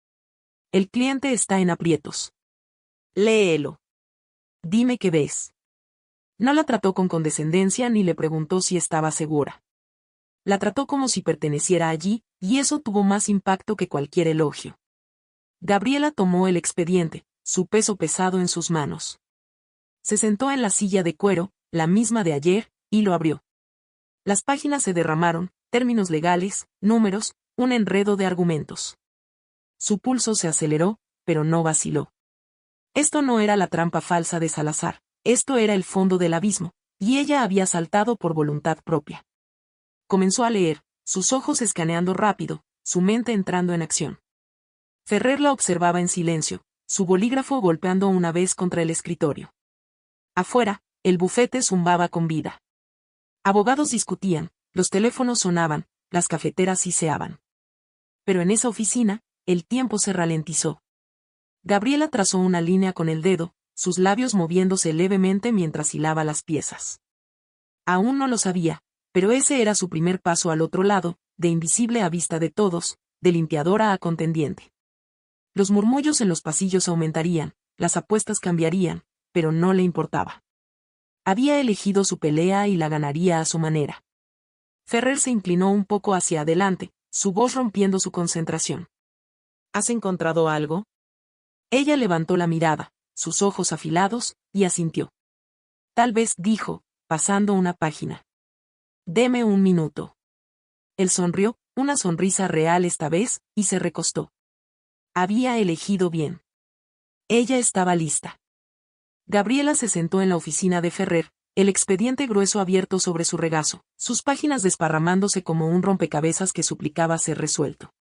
El cliente está en aprietos. Léelo. Dime qué ves. No la trató con condescendencia ni le preguntó si estaba segura. La trató como si perteneciera allí, y eso tuvo más impacto que cualquier elogio. Gabriela tomó el expediente, su peso pesado en sus manos. Se sentó en la silla de cuero, la misma de ayer, y lo abrió. Las páginas se derramaron, términos legales, números, un enredo de argumentos. Su pulso se aceleró, pero no vaciló. Esto no era la trampa falsa de Salazar, esto era el fondo del abismo, y ella había saltado por voluntad propia. Comenzó a leer, sus ojos escaneando rápido, su mente entrando en acción. Ferrer la observaba en silencio, su bolígrafo golpeando una vez contra el escritorio. Afuera, el bufete zumbaba con vida. Abogados discutían, los teléfonos sonaban, las cafeteras siseaban. Pero en esa oficina, el tiempo se ralentizó. Gabriela trazó una línea con el dedo, sus labios moviéndose levemente mientras hilaba las piezas. Aún no lo sabía, pero ese era su primer paso al otro lado, de invisible a vista de todos, de limpiadora a contendiente. Los murmullos en los pasillos aumentarían, las apuestas cambiarían, pero no le importaba. Había elegido su pelea y la ganaría a su manera. Ferrer se inclinó un poco hacia adelante, su voz rompiendo su concentración. ¿Has encontrado algo? Ella levantó la mirada, sus ojos afilados, y asintió. Tal vez, dijo, pasando una página. Deme un minuto. Él sonrió, una sonrisa real esta vez, y se recostó. Había elegido bien. Ella estaba lista. Gabriela se sentó en la oficina de Ferrer, el expediente grueso abierto sobre su regazo, sus páginas desparramándose como un rompecabezas que suplicaba ser resuelto.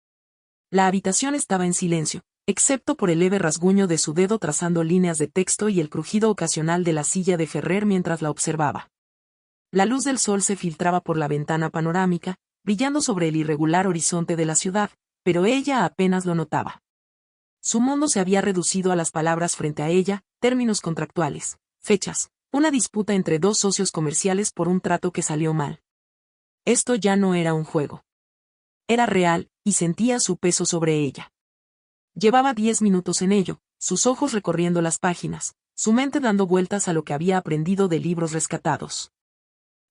La habitación estaba en silencio, excepto por el leve rasguño de su dedo trazando líneas de texto y el crujido ocasional de la silla de Ferrer mientras la observaba. La luz del sol se filtraba por la ventana panorámica, brillando sobre el irregular horizonte de la ciudad, pero ella apenas lo notaba. Su mundo se había reducido a las palabras frente a ella, términos contractuales, fechas, una disputa entre dos socios comerciales por un trato que salió mal. Esto ya no era un juego. Era real, y sentía su peso sobre ella. Llevaba 10 minutos en ello, sus ojos recorriendo las páginas, su mente dando vueltas a lo que había aprendido de libros rescatados.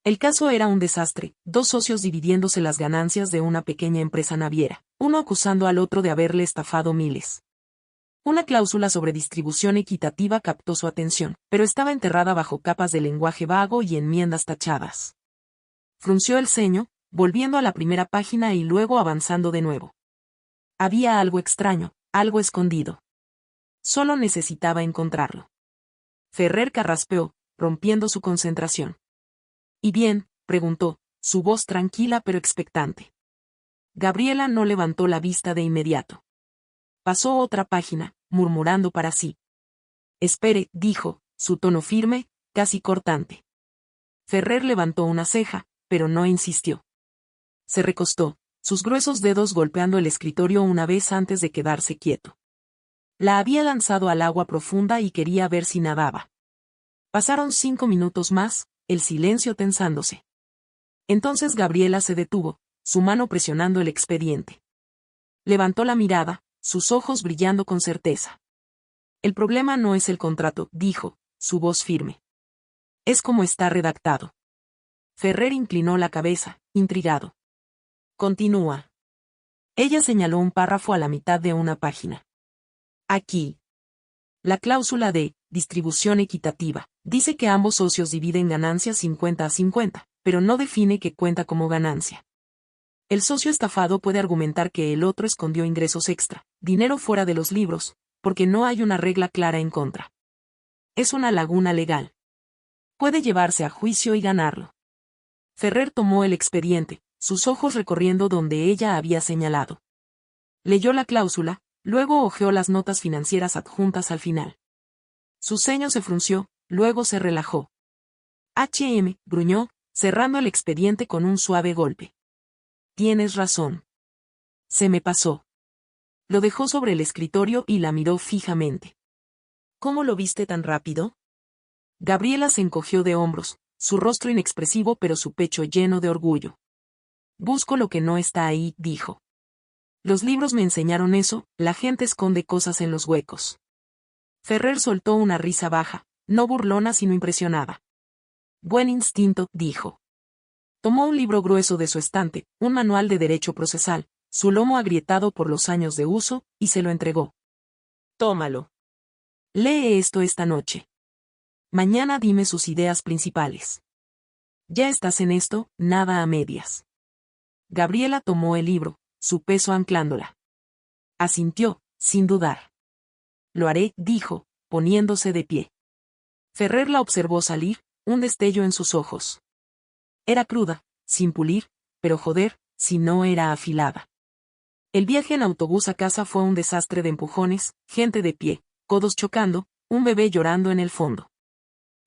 El caso era un desastre, dos socios dividiéndose las ganancias de una pequeña empresa naviera, uno acusando al otro de haberle estafado miles. Una cláusula sobre distribución equitativa captó su atención, pero estaba enterrada bajo capas de lenguaje vago y enmiendas tachadas. Frunció el ceño, volviendo a la primera página y luego avanzando de nuevo. Había algo extraño, algo escondido. Solo necesitaba encontrarlo. Ferrer carraspeó, rompiendo su concentración. ¿Y bien?, preguntó, su voz tranquila pero expectante. Gabriela no levantó la vista de inmediato. Pasó otra página, murmurando para sí. Espere, dijo, su tono firme, casi cortante. Ferrer levantó una ceja, pero no insistió. Se recostó, sus gruesos dedos golpeando el escritorio una vez antes de quedarse quieto. La había lanzado al agua profunda y quería ver si nadaba. Pasaron 5 minutos más, el silencio tensándose. Entonces Gabriela se detuvo, su mano presionando el expediente. Levantó la mirada, sus ojos brillando con certeza. El problema no es el contrato, dijo, su voz firme. Es como está redactado. Ferrer inclinó la cabeza, intrigado. Continúa. Ella señaló un párrafo a la mitad de una página. Aquí. La cláusula de distribución equitativa dice que ambos socios dividen ganancias 50-50, pero no define qué cuenta como ganancia. El socio estafado puede argumentar que el otro escondió ingresos extra, dinero fuera de los libros, porque no hay una regla clara en contra. Es una laguna legal. Puede llevarse a juicio y ganarlo. Ferrer tomó el expediente, sus ojos recorriendo donde ella había señalado. Leyó la cláusula, luego hojeó las notas financieras adjuntas al final. Su ceño se frunció, luego se relajó. Gruñó, cerrando el expediente con un suave golpe. Tienes razón. Se me pasó. Lo dejó sobre el escritorio y la miró fijamente. ¿Cómo lo viste tan rápido? Gabriela se encogió de hombros, su rostro inexpresivo pero su pecho lleno de orgullo. Busco lo que no está ahí, dijo. Los libros me enseñaron eso, la gente esconde cosas en los huecos. Ferrer soltó una risa baja, no burlona sino impresionada. Buen instinto, dijo. Tomó un libro grueso de su estante, un manual de derecho procesal, su lomo agrietado por los años de uso, y se lo entregó. Tómalo. Lee esto esta noche. Mañana dime sus ideas principales. Ya estás en esto, nada a medias. Gabriela tomó el libro, su peso anclándola. Asintió, sin dudar. Lo haré, dijo, poniéndose de pie. Ferrer la observó salir, un destello en sus ojos. Era cruda, sin pulir, pero joder, si no era afilada. El viaje en autobús a casa fue un desastre de empujones, gente de pie, codos chocando, un bebé llorando en el fondo.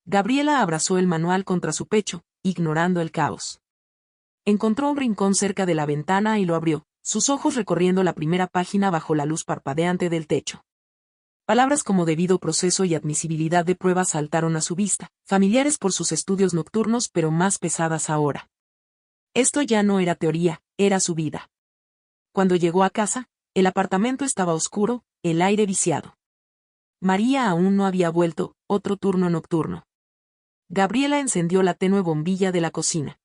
Gabriela abrazó el manual contra su pecho, ignorando el caos. Encontró un rincón cerca de la ventana y lo abrió, sus ojos recorriendo la primera página bajo la luz parpadeante del techo. Palabras como debido proceso y admisibilidad de pruebas saltaron a su vista, familiares por sus estudios nocturnos pero más pesadas ahora. Esto ya no era teoría, era su vida. Cuando llegó a casa, el apartamento estaba oscuro, el aire viciado. María aún no había vuelto, otro turno nocturno. Gabriela encendió la tenue bombilla de la cocina.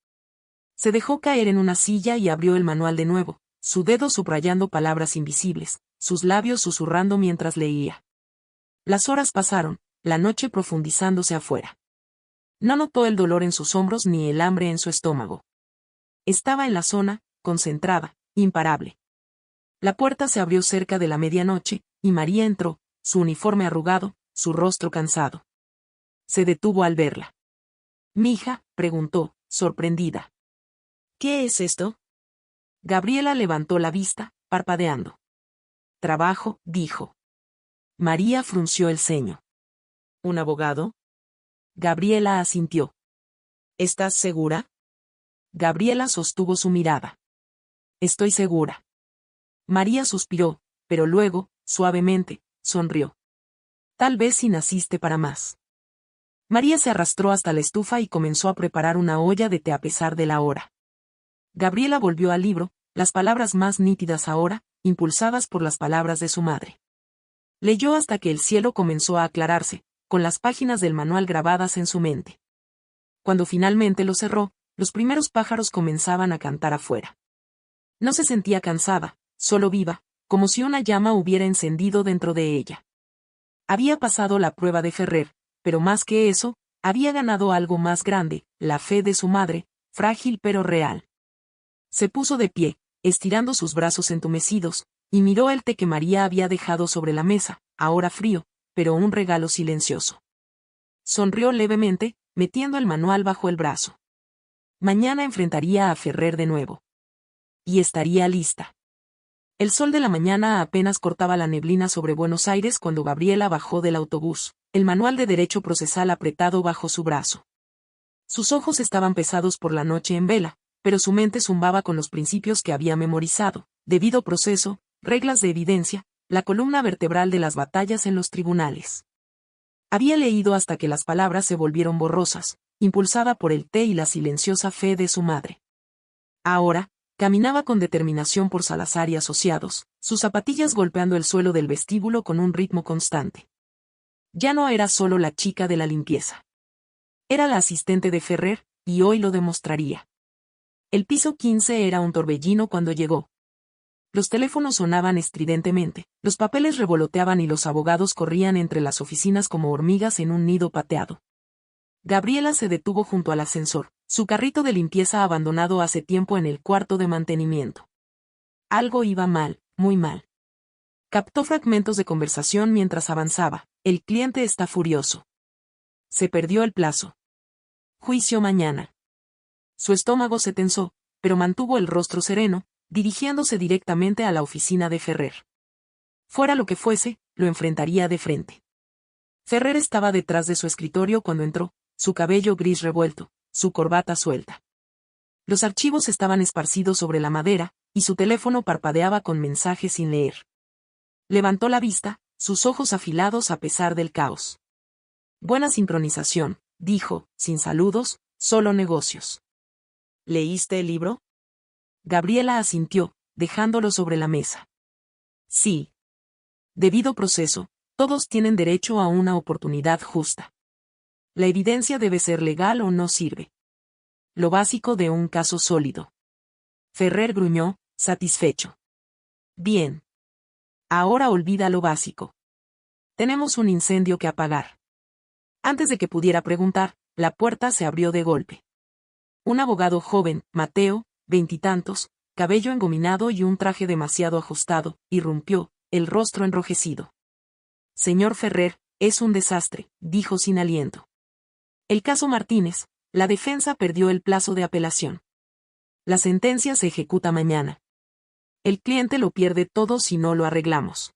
Se dejó caer en una silla y abrió el manual de nuevo, su dedo subrayando palabras invisibles, sus labios susurrando mientras leía. Las horas pasaron, la noche profundizándose afuera. No notó el dolor en sus hombros ni el hambre en su estómago. Estaba en la zona, concentrada, imparable. La puerta se abrió cerca de la medianoche, y María entró, su uniforme arrugado, su rostro cansado. Se detuvo al verla. «Mija», preguntó, sorprendida. «¿Qué es esto?» Gabriela levantó la vista, parpadeando. «Trabajo», dijo. María frunció el ceño. «¿Un abogado?» Gabriela asintió. «¿Estás segura?» Gabriela sostuvo su mirada. «Estoy segura». María suspiró, pero luego, suavemente, sonrió. «Tal vez si naciste para más». María se arrastró hasta la estufa y comenzó a preparar una olla de té a pesar de la hora. Gabriela volvió al libro, las palabras más nítidas ahora, impulsadas por las palabras de su madre. Leyó hasta que el cielo comenzó a aclararse, con las páginas del manual grabadas en su mente. Cuando finalmente lo cerró, los primeros pájaros comenzaban a cantar afuera. No se sentía cansada, solo viva, como si una llama hubiera encendido dentro de ella. Había pasado la prueba de Ferrer, pero más que eso, había ganado algo más grande, la fe de su madre, frágil pero real. Se puso de pie, estirando sus brazos entumecidos, y miró el té que María había dejado sobre la mesa, ahora frío, pero un regalo silencioso. Sonrió levemente, metiendo el manual bajo el brazo. Mañana enfrentaría a Ferrer de nuevo. Y estaría lista. El sol de la mañana apenas cortaba la neblina sobre Buenos Aires cuando Gabriela bajó del autobús, el manual de Derecho Procesal apretado bajo su brazo. Sus ojos estaban pesados por la noche en vela, pero su mente zumbaba con los principios que había memorizado: debido proceso, reglas de evidencia, la columna vertebral de las batallas en los tribunales. Había leído hasta que las palabras se volvieron borrosas, impulsada por el té y la silenciosa fe de su madre. Ahora, caminaba con determinación por Salazar y Asociados, sus zapatillas golpeando el suelo del vestíbulo con un ritmo constante. Ya no era solo la chica de la limpieza. Era la asistente de Ferrer, y hoy lo demostraría. El piso 15 era un torbellino cuando llegó. Los teléfonos sonaban estridentemente, los papeles revoloteaban y los abogados corrían entre las oficinas como hormigas en un nido pateado. Gabriela se detuvo junto al ascensor, su carrito de limpieza abandonado hace tiempo en el cuarto de mantenimiento. Algo iba mal, muy mal. Captó fragmentos de conversación mientras avanzaba: el cliente está furioso. Se perdió el plazo. Juicio mañana. Su estómago se tensó, pero mantuvo el rostro sereno, dirigiéndose directamente a la oficina de Ferrer. Fuera lo que fuese, lo enfrentaría de frente. Ferrer estaba detrás de su escritorio cuando entró, su cabello gris revuelto, su corbata suelta. Los archivos estaban esparcidos sobre la madera, y su teléfono parpadeaba con mensajes sin leer. Levantó la vista, sus ojos afilados a pesar del caos. Buena sincronización, dijo, sin saludos, solo negocios. ¿Leíste el libro? Gabriela asintió, dejándolo sobre la mesa. Sí. Debido proceso, todos tienen derecho a una oportunidad justa. La evidencia debe ser legal o no sirve. Lo básico de un caso sólido. Ferrer gruñó, satisfecho. Bien. Ahora olvida lo básico. Tenemos un incendio que apagar. Antes de que pudiera preguntar, la puerta se abrió de golpe. Un abogado joven, Mateo, veintitantos, cabello engominado y un traje demasiado ajustado, irrumpió, el rostro enrojecido. Señor Ferrer, es un desastre, dijo sin aliento. El caso Martínez, la defensa perdió el plazo de apelación. La sentencia se ejecuta mañana. El cliente lo pierde todo si no lo arreglamos.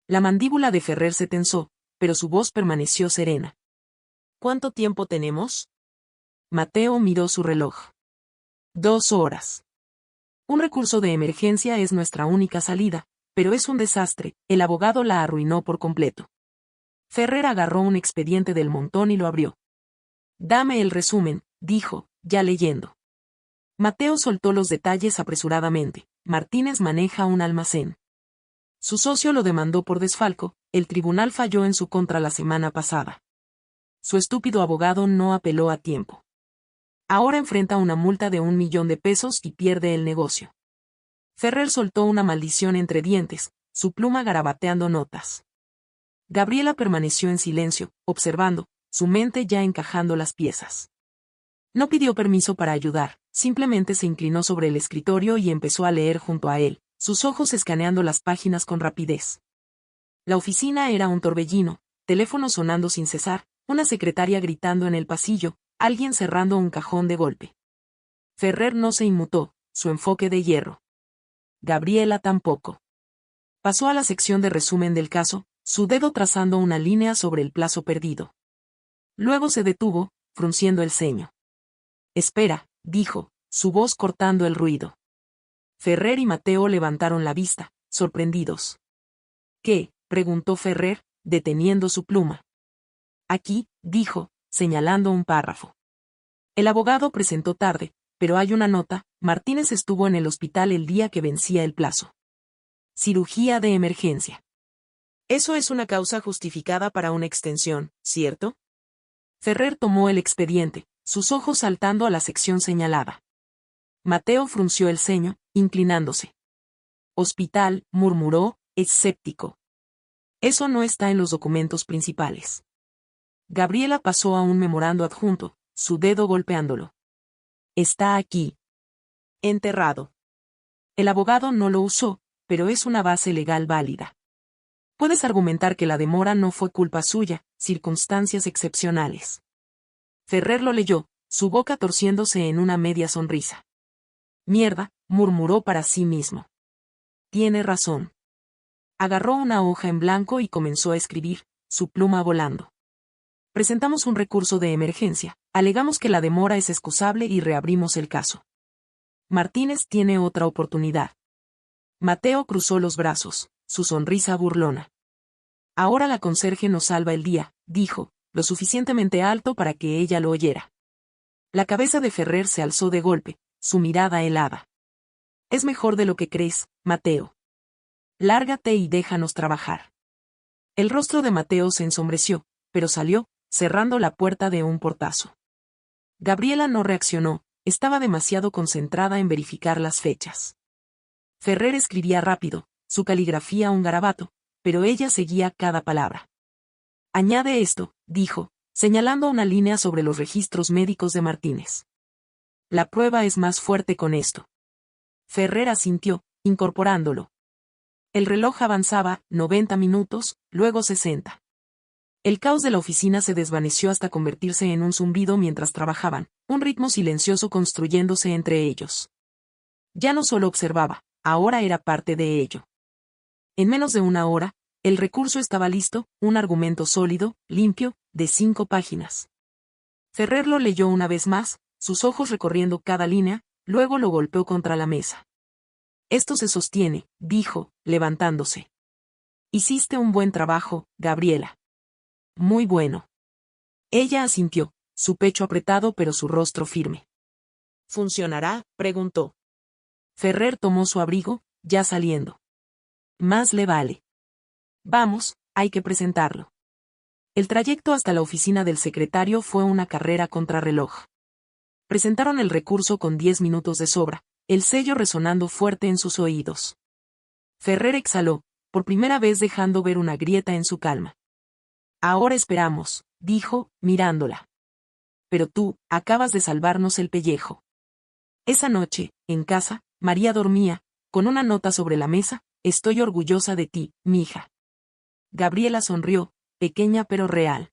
La mandíbula de Ferrer se tensó, pero su voz permaneció serena. ¿Cuánto tiempo tenemos? Mateo miró su reloj. 2 horas. Un recurso de emergencia es nuestra única salida, pero es un desastre, el abogado la arruinó por completo. Ferrer agarró un expediente del montón y lo abrió. Dame el resumen, dijo, ya leyendo. Mateo soltó los detalles apresuradamente. Martínez maneja un almacén. Su socio lo demandó por desfalco, el tribunal falló en su contra la semana pasada. Su estúpido abogado no apeló a tiempo. Ahora enfrenta una multa de 1 millón de pesos y pierde el negocio. Ferrer soltó una maldición entre dientes, su pluma garabateando notas. Gabriela permaneció en silencio, observando, su mente ya encajando las piezas. No pidió permiso para ayudar, simplemente se inclinó sobre el escritorio y empezó a leer junto a él, sus ojos escaneando las páginas con rapidez. La oficina era un torbellino, teléfono sonando sin cesar, una secretaria gritando en el pasillo, alguien cerrando un cajón de golpe. Ferrer no se inmutó, su enfoque de hierro. Gabriela tampoco. Pasó a la sección de resumen del caso, su dedo trazando una línea sobre el plazo perdido. Luego se detuvo, frunciendo el ceño. Espera, dijo, su voz cortando el ruido. Ferrer y Mateo levantaron la vista, sorprendidos. ¿Qué?, preguntó Ferrer, deteniendo su pluma. Aquí, dijo, señalando un párrafo. El abogado presentó tarde, pero hay una nota: Martínez estuvo en el hospital el día que vencía el plazo. Cirugía de emergencia. Eso es una causa justificada para una extensión, ¿cierto? Ferrer tomó el expediente, sus ojos saltando a la sección señalada. Mateo frunció el ceño, inclinándose. Hospital, murmuró, escéptico. Eso no está en los documentos principales. Gabriela pasó a un memorando adjunto, su dedo golpeándolo. Está aquí. Enterrado. El abogado no lo usó, pero es una base legal válida. Puedes argumentar que la demora no fue culpa suya, circunstancias excepcionales. Ferrer lo leyó, su boca torciéndose en una media sonrisa. Mierda, murmuró para sí mismo. Tiene razón. Agarró una hoja en blanco y comenzó a escribir, su pluma volando. Presentamos un recurso de emergencia, alegamos que la demora es excusable y reabrimos el caso. Martínez tiene otra oportunidad. Mateo cruzó los brazos, su sonrisa burlona. Ahora la conserje nos salva el día, dijo, lo suficientemente alto para que ella lo oyera. La cabeza de Ferrer se alzó de golpe, su mirada helada. Es mejor de lo que crees, Mateo. Lárgate y déjanos trabajar. El rostro de Mateo se ensombreció, pero salió, cerrando la puerta de un portazo. Gabriela no reaccionó, estaba demasiado concentrada en verificar las fechas. Ferrer escribía rápido, su caligrafía un garabato, pero ella seguía cada palabra. Añade esto, dijo, señalando una línea sobre los registros médicos de Martínez. La prueba es más fuerte con esto. Ferrer asintió, incorporándolo. El reloj avanzaba, 90 minutos, luego 60. El caos de la oficina se desvaneció hasta convertirse en un zumbido mientras trabajaban, un ritmo silencioso construyéndose entre ellos. Ya no solo observaba, ahora era parte de ello. En menos de una hora, el recurso estaba listo, un argumento sólido, limpio, de 5 páginas. Ferrer lo leyó una vez más, sus ojos recorriendo cada línea, luego lo golpeó contra la mesa. Esto se sostiene, dijo, levantándose. Hiciste un buen trabajo, Gabriela. Muy bueno. Ella asintió, su pecho apretado pero su rostro firme. ¿Funcionará?, preguntó. Ferrer tomó su abrigo, ya saliendo. Más le vale. Vamos, hay que presentarlo. El trayecto hasta la oficina del secretario fue una carrera contrarreloj. Presentaron el recurso con 10 minutos de sobra, el sello resonando fuerte en sus oídos. Ferrer exhaló, por primera vez dejando ver una grieta en su calma. Ahora esperamos, dijo, mirándola. Pero tú, acabas de salvarnos el pellejo. Esa noche, en casa, María dormía, con una nota sobre la mesa, estoy orgullosa de ti, mija. Gabriela sonrió, pequeña pero real.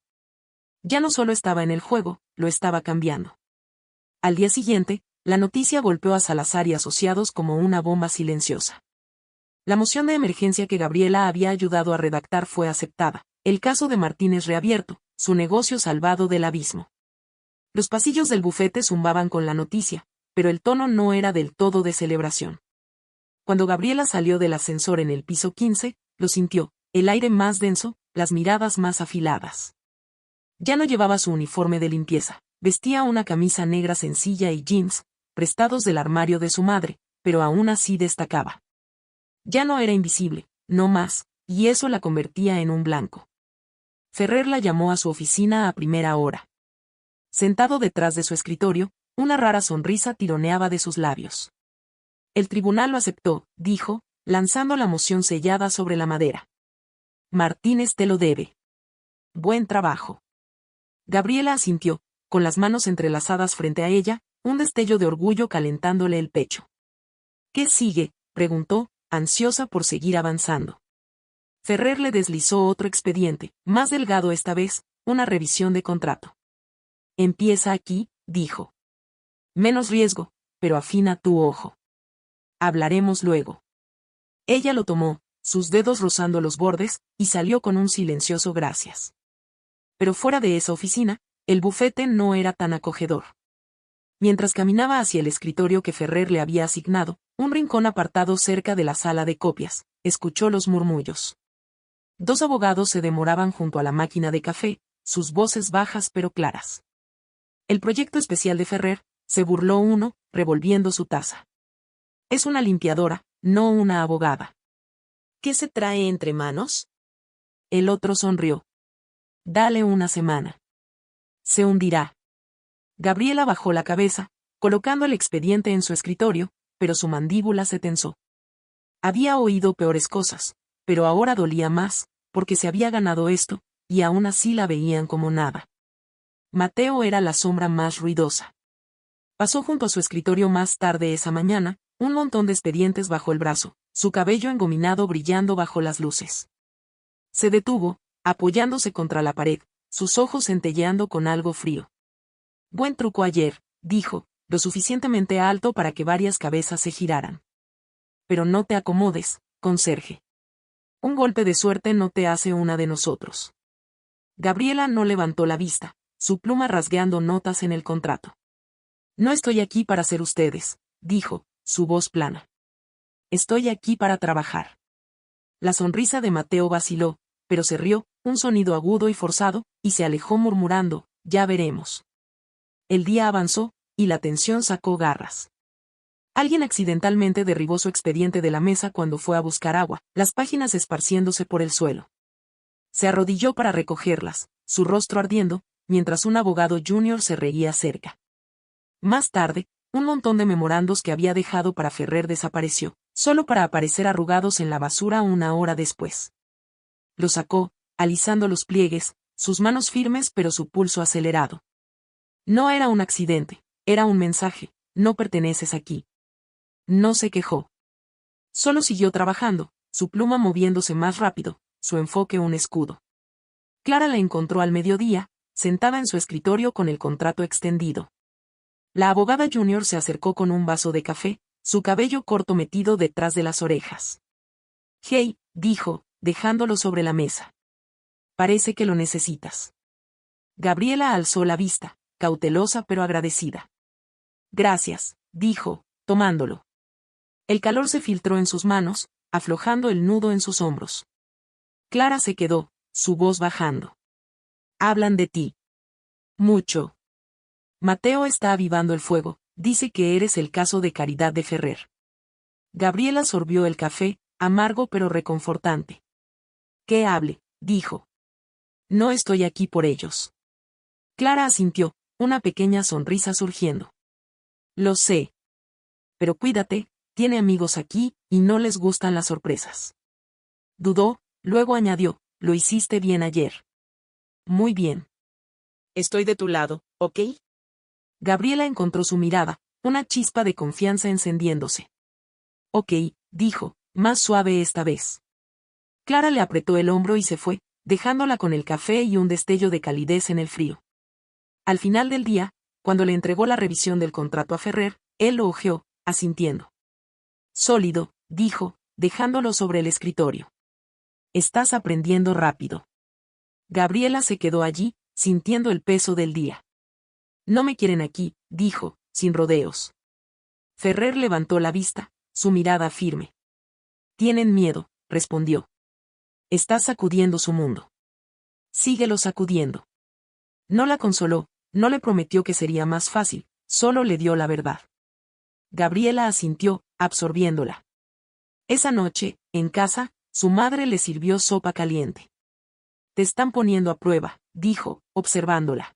Ya no solo estaba en el juego, lo estaba cambiando. Al día siguiente, la noticia golpeó a Salazar y asociados como una bomba silenciosa. La moción de emergencia que Gabriela había ayudado a redactar fue aceptada, el caso de Martínez reabierto, su negocio salvado del abismo. Los pasillos del bufete zumbaban con la noticia, pero el tono no era del todo de celebración. Cuando Gabriela salió del ascensor en el piso 15, lo sintió, el aire más denso, las miradas más afiladas. Ya no llevaba su uniforme de limpieza, vestía una camisa negra sencilla y jeans, prestados del armario de su madre, pero aún así destacaba. Ya no era invisible, no más, y eso la convertía en un blanco. Ferrer la llamó a su oficina a primera hora. Sentado detrás de su escritorio, una rara sonrisa tironeaba de sus labios. El tribunal lo aceptó, dijo, lanzando la moción sellada sobre la madera. Martínez te lo debe. Buen trabajo. Gabriela asintió, con las manos entrelazadas frente a ella, un destello de orgullo calentándole el pecho. ¿Qué sigue?, preguntó, ansiosa por seguir avanzando. Ferrer le deslizó otro expediente, más delgado esta vez, una revisión de contrato. Empieza aquí, dijo. Menos riesgo, pero afina tu ojo. Hablaremos luego. Ella lo tomó, sus dedos rozando los bordes, y salió con un silencioso gracias. Pero fuera de esa oficina, el bufete no era tan acogedor. Mientras caminaba hacia el escritorio que Ferrer le había asignado, un rincón apartado cerca de la sala de copias, escuchó los murmullos. 2 abogados se demoraban junto a la máquina de café, sus voces bajas pero claras. El proyecto especial de Ferrer, se burló uno, revolviendo su taza. Es una limpiadora, no una abogada. ¿Qué se trae entre manos? El otro sonrió. Dale una semana. Se hundirá. Gabriela bajó la cabeza, colocando el expediente en su escritorio, pero su mandíbula se tensó. Había oído peores cosas, pero ahora dolía más, porque se había ganado esto, y aún así la veían como nada. Mateo era la sombra más ruidosa. Pasó junto a su escritorio más tarde esa mañana, un montón de expedientes bajo el brazo, su cabello engominado brillando bajo las luces. Se detuvo, apoyándose contra la pared, sus ojos centelleando con algo frío. Buen truco ayer, dijo, lo suficientemente alto para que varias cabezas se giraran. Pero no te acomodes, conserje. Un golpe de suerte no te hace una de nosotros. Gabriela no levantó la vista, su pluma rasgueando notas en el contrato. No estoy aquí para ser ustedes, dijo, su voz plana. Estoy aquí para trabajar. La sonrisa de Mateo vaciló, pero se rió, un sonido agudo y forzado, y se alejó murmurando, ya veremos. El día avanzó, y la tensión sacó garras. Alguien accidentalmente derribó su expediente de la mesa cuando fue a buscar agua, las páginas esparciéndose por el suelo. Se arrodilló para recogerlas, su rostro ardiendo, mientras un abogado junior se reía cerca. Más tarde, un montón de memorandos que había dejado para Ferrer desapareció, solo para aparecer arrugados en la basura una hora después. Lo sacó, alisando los pliegues, sus manos firmes pero su pulso acelerado. No era un accidente, era un mensaje, no perteneces aquí. No se quejó. Solo siguió trabajando, su pluma moviéndose más rápido, su enfoque un escudo. Clara la encontró al mediodía, sentada en su escritorio con el contrato extendido. La abogada junior se acercó con un vaso de café, su cabello corto metido detrás de las orejas. Hey, dijo, dejándolo sobre la mesa. Parece que lo necesitas. Gabriela alzó la vista, cautelosa pero agradecida. Gracias, dijo, tomándolo. El calor se filtró en sus manos, aflojando el nudo en sus hombros. Clara se quedó, su voz bajando. Hablan de ti. Mucho. Mateo está avivando el fuego, dice que eres el caso de Caridad de Ferrer. Gabriela sorbió el café, amargo pero reconfortante. Que hable, dijo. No estoy aquí por ellos. Clara asintió, una pequeña sonrisa surgiendo. Lo sé. Pero cuídate, tiene amigos aquí, y no les gustan las sorpresas. Dudó, luego añadió, lo hiciste bien ayer. Muy bien. Estoy de tu lado, ¿ok? Gabriela encontró su mirada, una chispa de confianza encendiéndose. Ok, dijo, más suave esta vez. Clara le apretó el hombro y se fue, dejándola con el café y un destello de calidez en el frío. Al final del día, cuando le entregó la revisión del contrato a Ferrer, él lo hojeó, asintiendo. Sólido, dijo, dejándolo sobre el escritorio. Estás aprendiendo rápido. Gabriela se quedó allí, sintiendo el peso del día. No me quieren aquí, dijo, sin rodeos. Ferrer levantó la vista, su mirada firme. Tienen miedo, respondió. Estás sacudiendo su mundo. Síguelo sacudiendo. No la consoló, no le prometió que sería más fácil, solo le dio la verdad. Gabriela asintió, absorbiéndola. Esa noche, en casa, su madre le sirvió sopa caliente. Te están poniendo a prueba, dijo, observándola.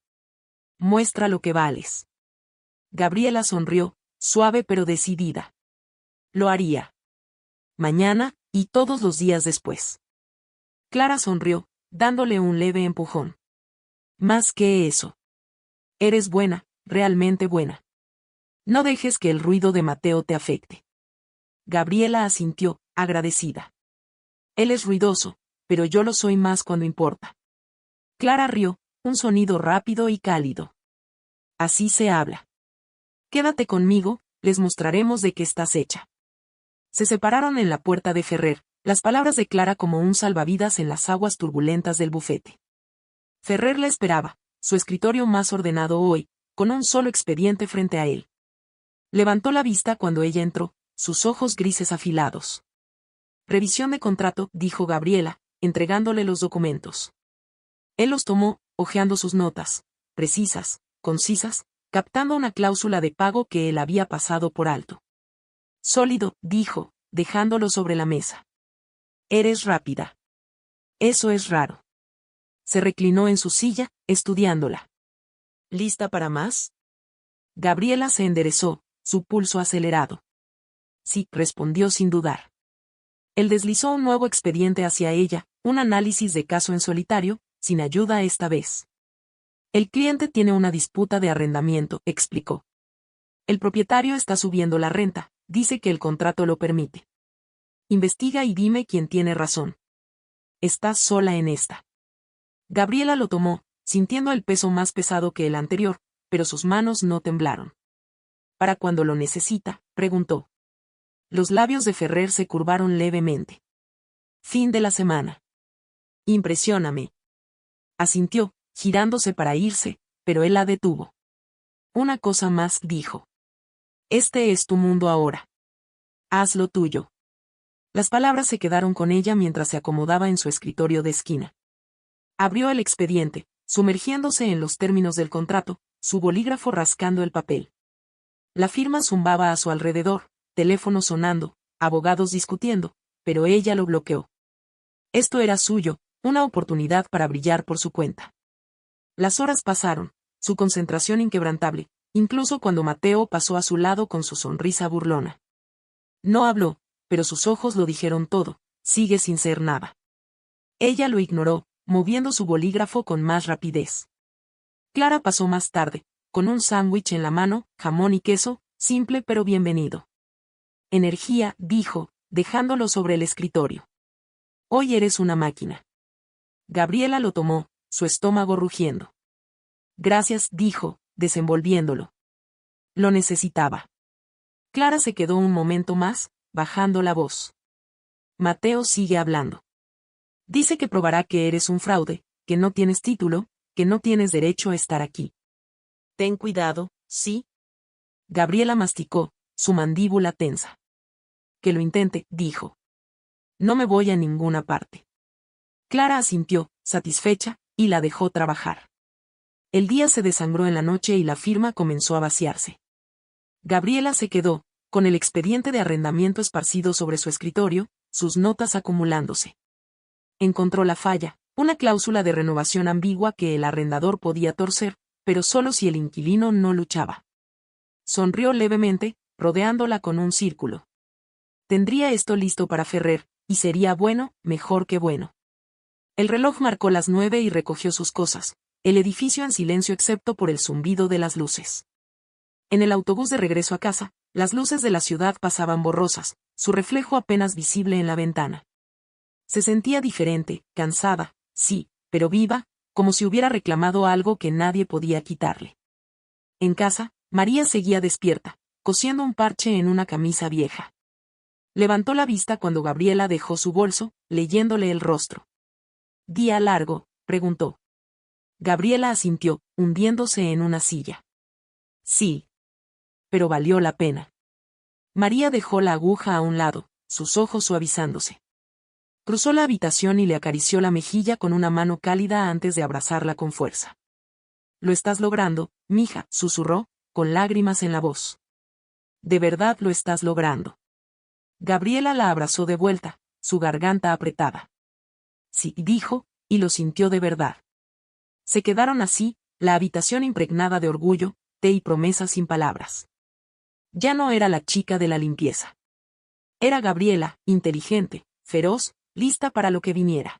Muestra lo que vales. Gabriela sonrió, suave pero decidida. Lo haría. Mañana, y todos los días después. Clara sonrió, dándole un leve empujón. Más que eso. Eres buena, realmente buena. No dejes que el ruido de Mateo te afecte. Gabriela asintió, agradecida. Él es ruidoso, pero yo lo soy más cuando importa. Clara rió, un sonido rápido y cálido. Así se habla. Quédate conmigo, les mostraremos de qué estás hecha. Se separaron en la puerta de Ferrer, las palabras de Clara como un salvavidas en las aguas turbulentas del bufete. Ferrer la esperaba, su escritorio más ordenado hoy, con un solo expediente frente a él. Levantó la vista cuando ella entró, sus ojos grises afilados. Revisión de contrato, dijo Gabriela, entregándole los documentos. Él los tomó, hojeando sus notas, precisas, concisas, captando una cláusula de pago que él había pasado por alto. Sólido, dijo, dejándolo sobre la mesa. Eres rápida. Eso es raro. Se reclinó en su silla, estudiándola. ¿Lista para más? Gabriela se enderezó, su pulso acelerado. Sí, respondió sin dudar. Él deslizó un nuevo expediente hacia ella, un análisis de caso en solitario, sin ayuda esta vez. El cliente tiene una disputa de arrendamiento, explicó. El propietario está subiendo la renta, dice que el contrato lo permite. Investiga y dime quién tiene razón. Estás sola en esta. Gabriela lo tomó, sintiendo el peso más pesado que el anterior, pero sus manos no temblaron. ¿Para cuando lo necesita?, preguntó. Los labios de Ferrer se curvaron levemente. Fin de la semana. Impresióname. Asintió, girándose para irse, pero él la detuvo. Una cosa más, dijo. Este es tu mundo ahora. Haz lo tuyo. Las palabras se quedaron con ella mientras se acomodaba en su escritorio de esquina. Abrió el expediente, sumergiéndose en los términos del contrato, su bolígrafo rascando el papel. La firma zumbaba a su alrededor, teléfono sonando, abogados discutiendo, pero ella lo bloqueó. Esto era suyo, una oportunidad para brillar por su cuenta. Las horas pasaron, su concentración inquebrantable, incluso cuando Mateo pasó a su lado con su sonrisa burlona. No habló, pero sus ojos lo dijeron todo, sigue sin ser nada. Ella lo ignoró, moviendo su bolígrafo con más rapidez. Clara pasó más tarde, con un sándwich en la mano, jamón y queso, simple pero bienvenido. Energía, dijo, dejándolo sobre el escritorio. Hoy eres una máquina. Gabriela lo tomó, su estómago rugiendo. Gracias, dijo, desenvolviéndolo. Lo necesitaba. Clara se quedó un momento más, bajando la voz. Mateo sigue hablando. Dice que probará que eres un fraude, que no tienes título, que no tienes derecho a estar aquí. Ten cuidado, ¿sí? Gabriela masticó, su mandíbula tensa. Que lo intente, dijo. No me voy a ninguna parte. Clara asintió, satisfecha, y la dejó trabajar. El día se desangró en la noche y la firma comenzó a vaciarse. Gabriela se quedó, con el expediente de arrendamiento esparcido sobre su escritorio, sus notas acumulándose. Encontró la falla, una cláusula de renovación ambigua que el arrendador podía torcer, pero solo si el inquilino no luchaba. Sonrió levemente, rodeándola con un círculo. Tendría esto listo para Ferrer, y sería bueno, mejor que bueno. El reloj marcó las 9 y recogió sus cosas, el edificio en silencio excepto por el zumbido de las luces. En el autobús de regreso a casa, las luces de la ciudad pasaban borrosas, su reflejo apenas visible en la ventana. Se sentía diferente, cansada, sí, pero viva, como si hubiera reclamado algo que nadie podía quitarle. En casa, María seguía despierta, cosiendo un parche en una camisa vieja. Levantó la vista cuando Gabriela dejó su bolso, leyéndole el rostro. ¿Día largo?, preguntó. Gabriela asintió, hundiéndose en una silla. Sí. Pero valió la pena. María dejó la aguja a un lado, sus ojos suavizándose. Cruzó la habitación y le acarició la mejilla con una mano cálida antes de abrazarla con fuerza. Lo estás logrando, mija, susurró, con lágrimas en la voz. De verdad lo estás logrando. Gabriela la abrazó de vuelta, su garganta apretada. Sí, dijo, y lo sintió de verdad. Se quedaron así, la habitación impregnada de orgullo, té y promesas sin palabras. Ya no era la chica de la limpieza. Era Gabriela, inteligente, feroz, lista para lo que viniera.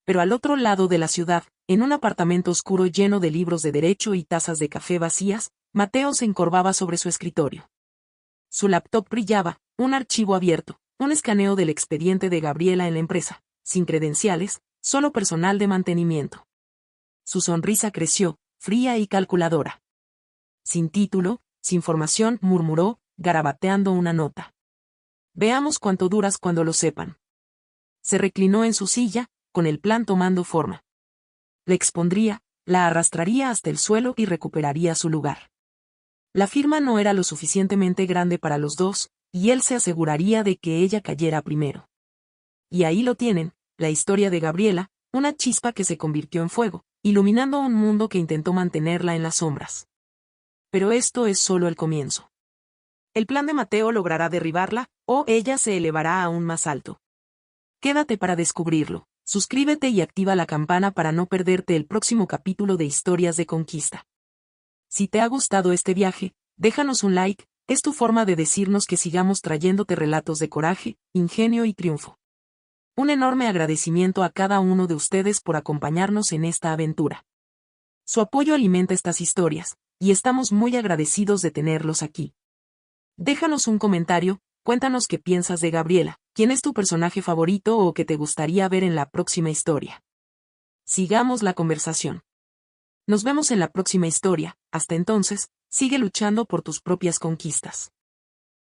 Pero al otro lado de la ciudad, en un apartamento oscuro lleno de libros de derecho y tazas de café vacías, Mateo se encorvaba sobre su escritorio. Su laptop brillaba, un archivo abierto, un escaneo del expediente de Gabriela en la empresa, sin credenciales, solo personal de mantenimiento. Su sonrisa creció, fría y calculadora. Sin título, sin formación, murmuró, garabateando una nota. Veamos cuánto duras cuando lo sepan. Se reclinó en su silla, con el plan tomando forma. La expondría, la arrastraría hasta el suelo y recuperaría su lugar. La firma no era lo suficientemente grande para los dos, y él se aseguraría de que ella cayera primero. Y ahí lo tienen, la historia de Gabriela, una chispa que se convirtió en fuego, iluminando un mundo que intentó mantenerla en las sombras. Pero esto es solo el comienzo. El plan de Mateo logrará derribarla, o ella se elevará aún más alto. Quédate para descubrirlo, Suscríbete y activa la campana para no perderte el próximo capítulo de Historias de Conquista. Si te ha gustado este viaje, déjanos un like, es tu forma de decirnos que sigamos trayéndote relatos de coraje, ingenio y triunfo. Un enorme agradecimiento a cada uno de ustedes por acompañarnos en esta aventura. Su apoyo alimenta estas historias, y estamos muy agradecidos de tenerlos aquí. Déjanos un comentario, cuéntanos qué piensas de Gabriela, quién es tu personaje favorito o qué te gustaría ver en la próxima historia. Sigamos la conversación. Nos vemos en la próxima historia, hasta entonces, sigue luchando por tus propias conquistas.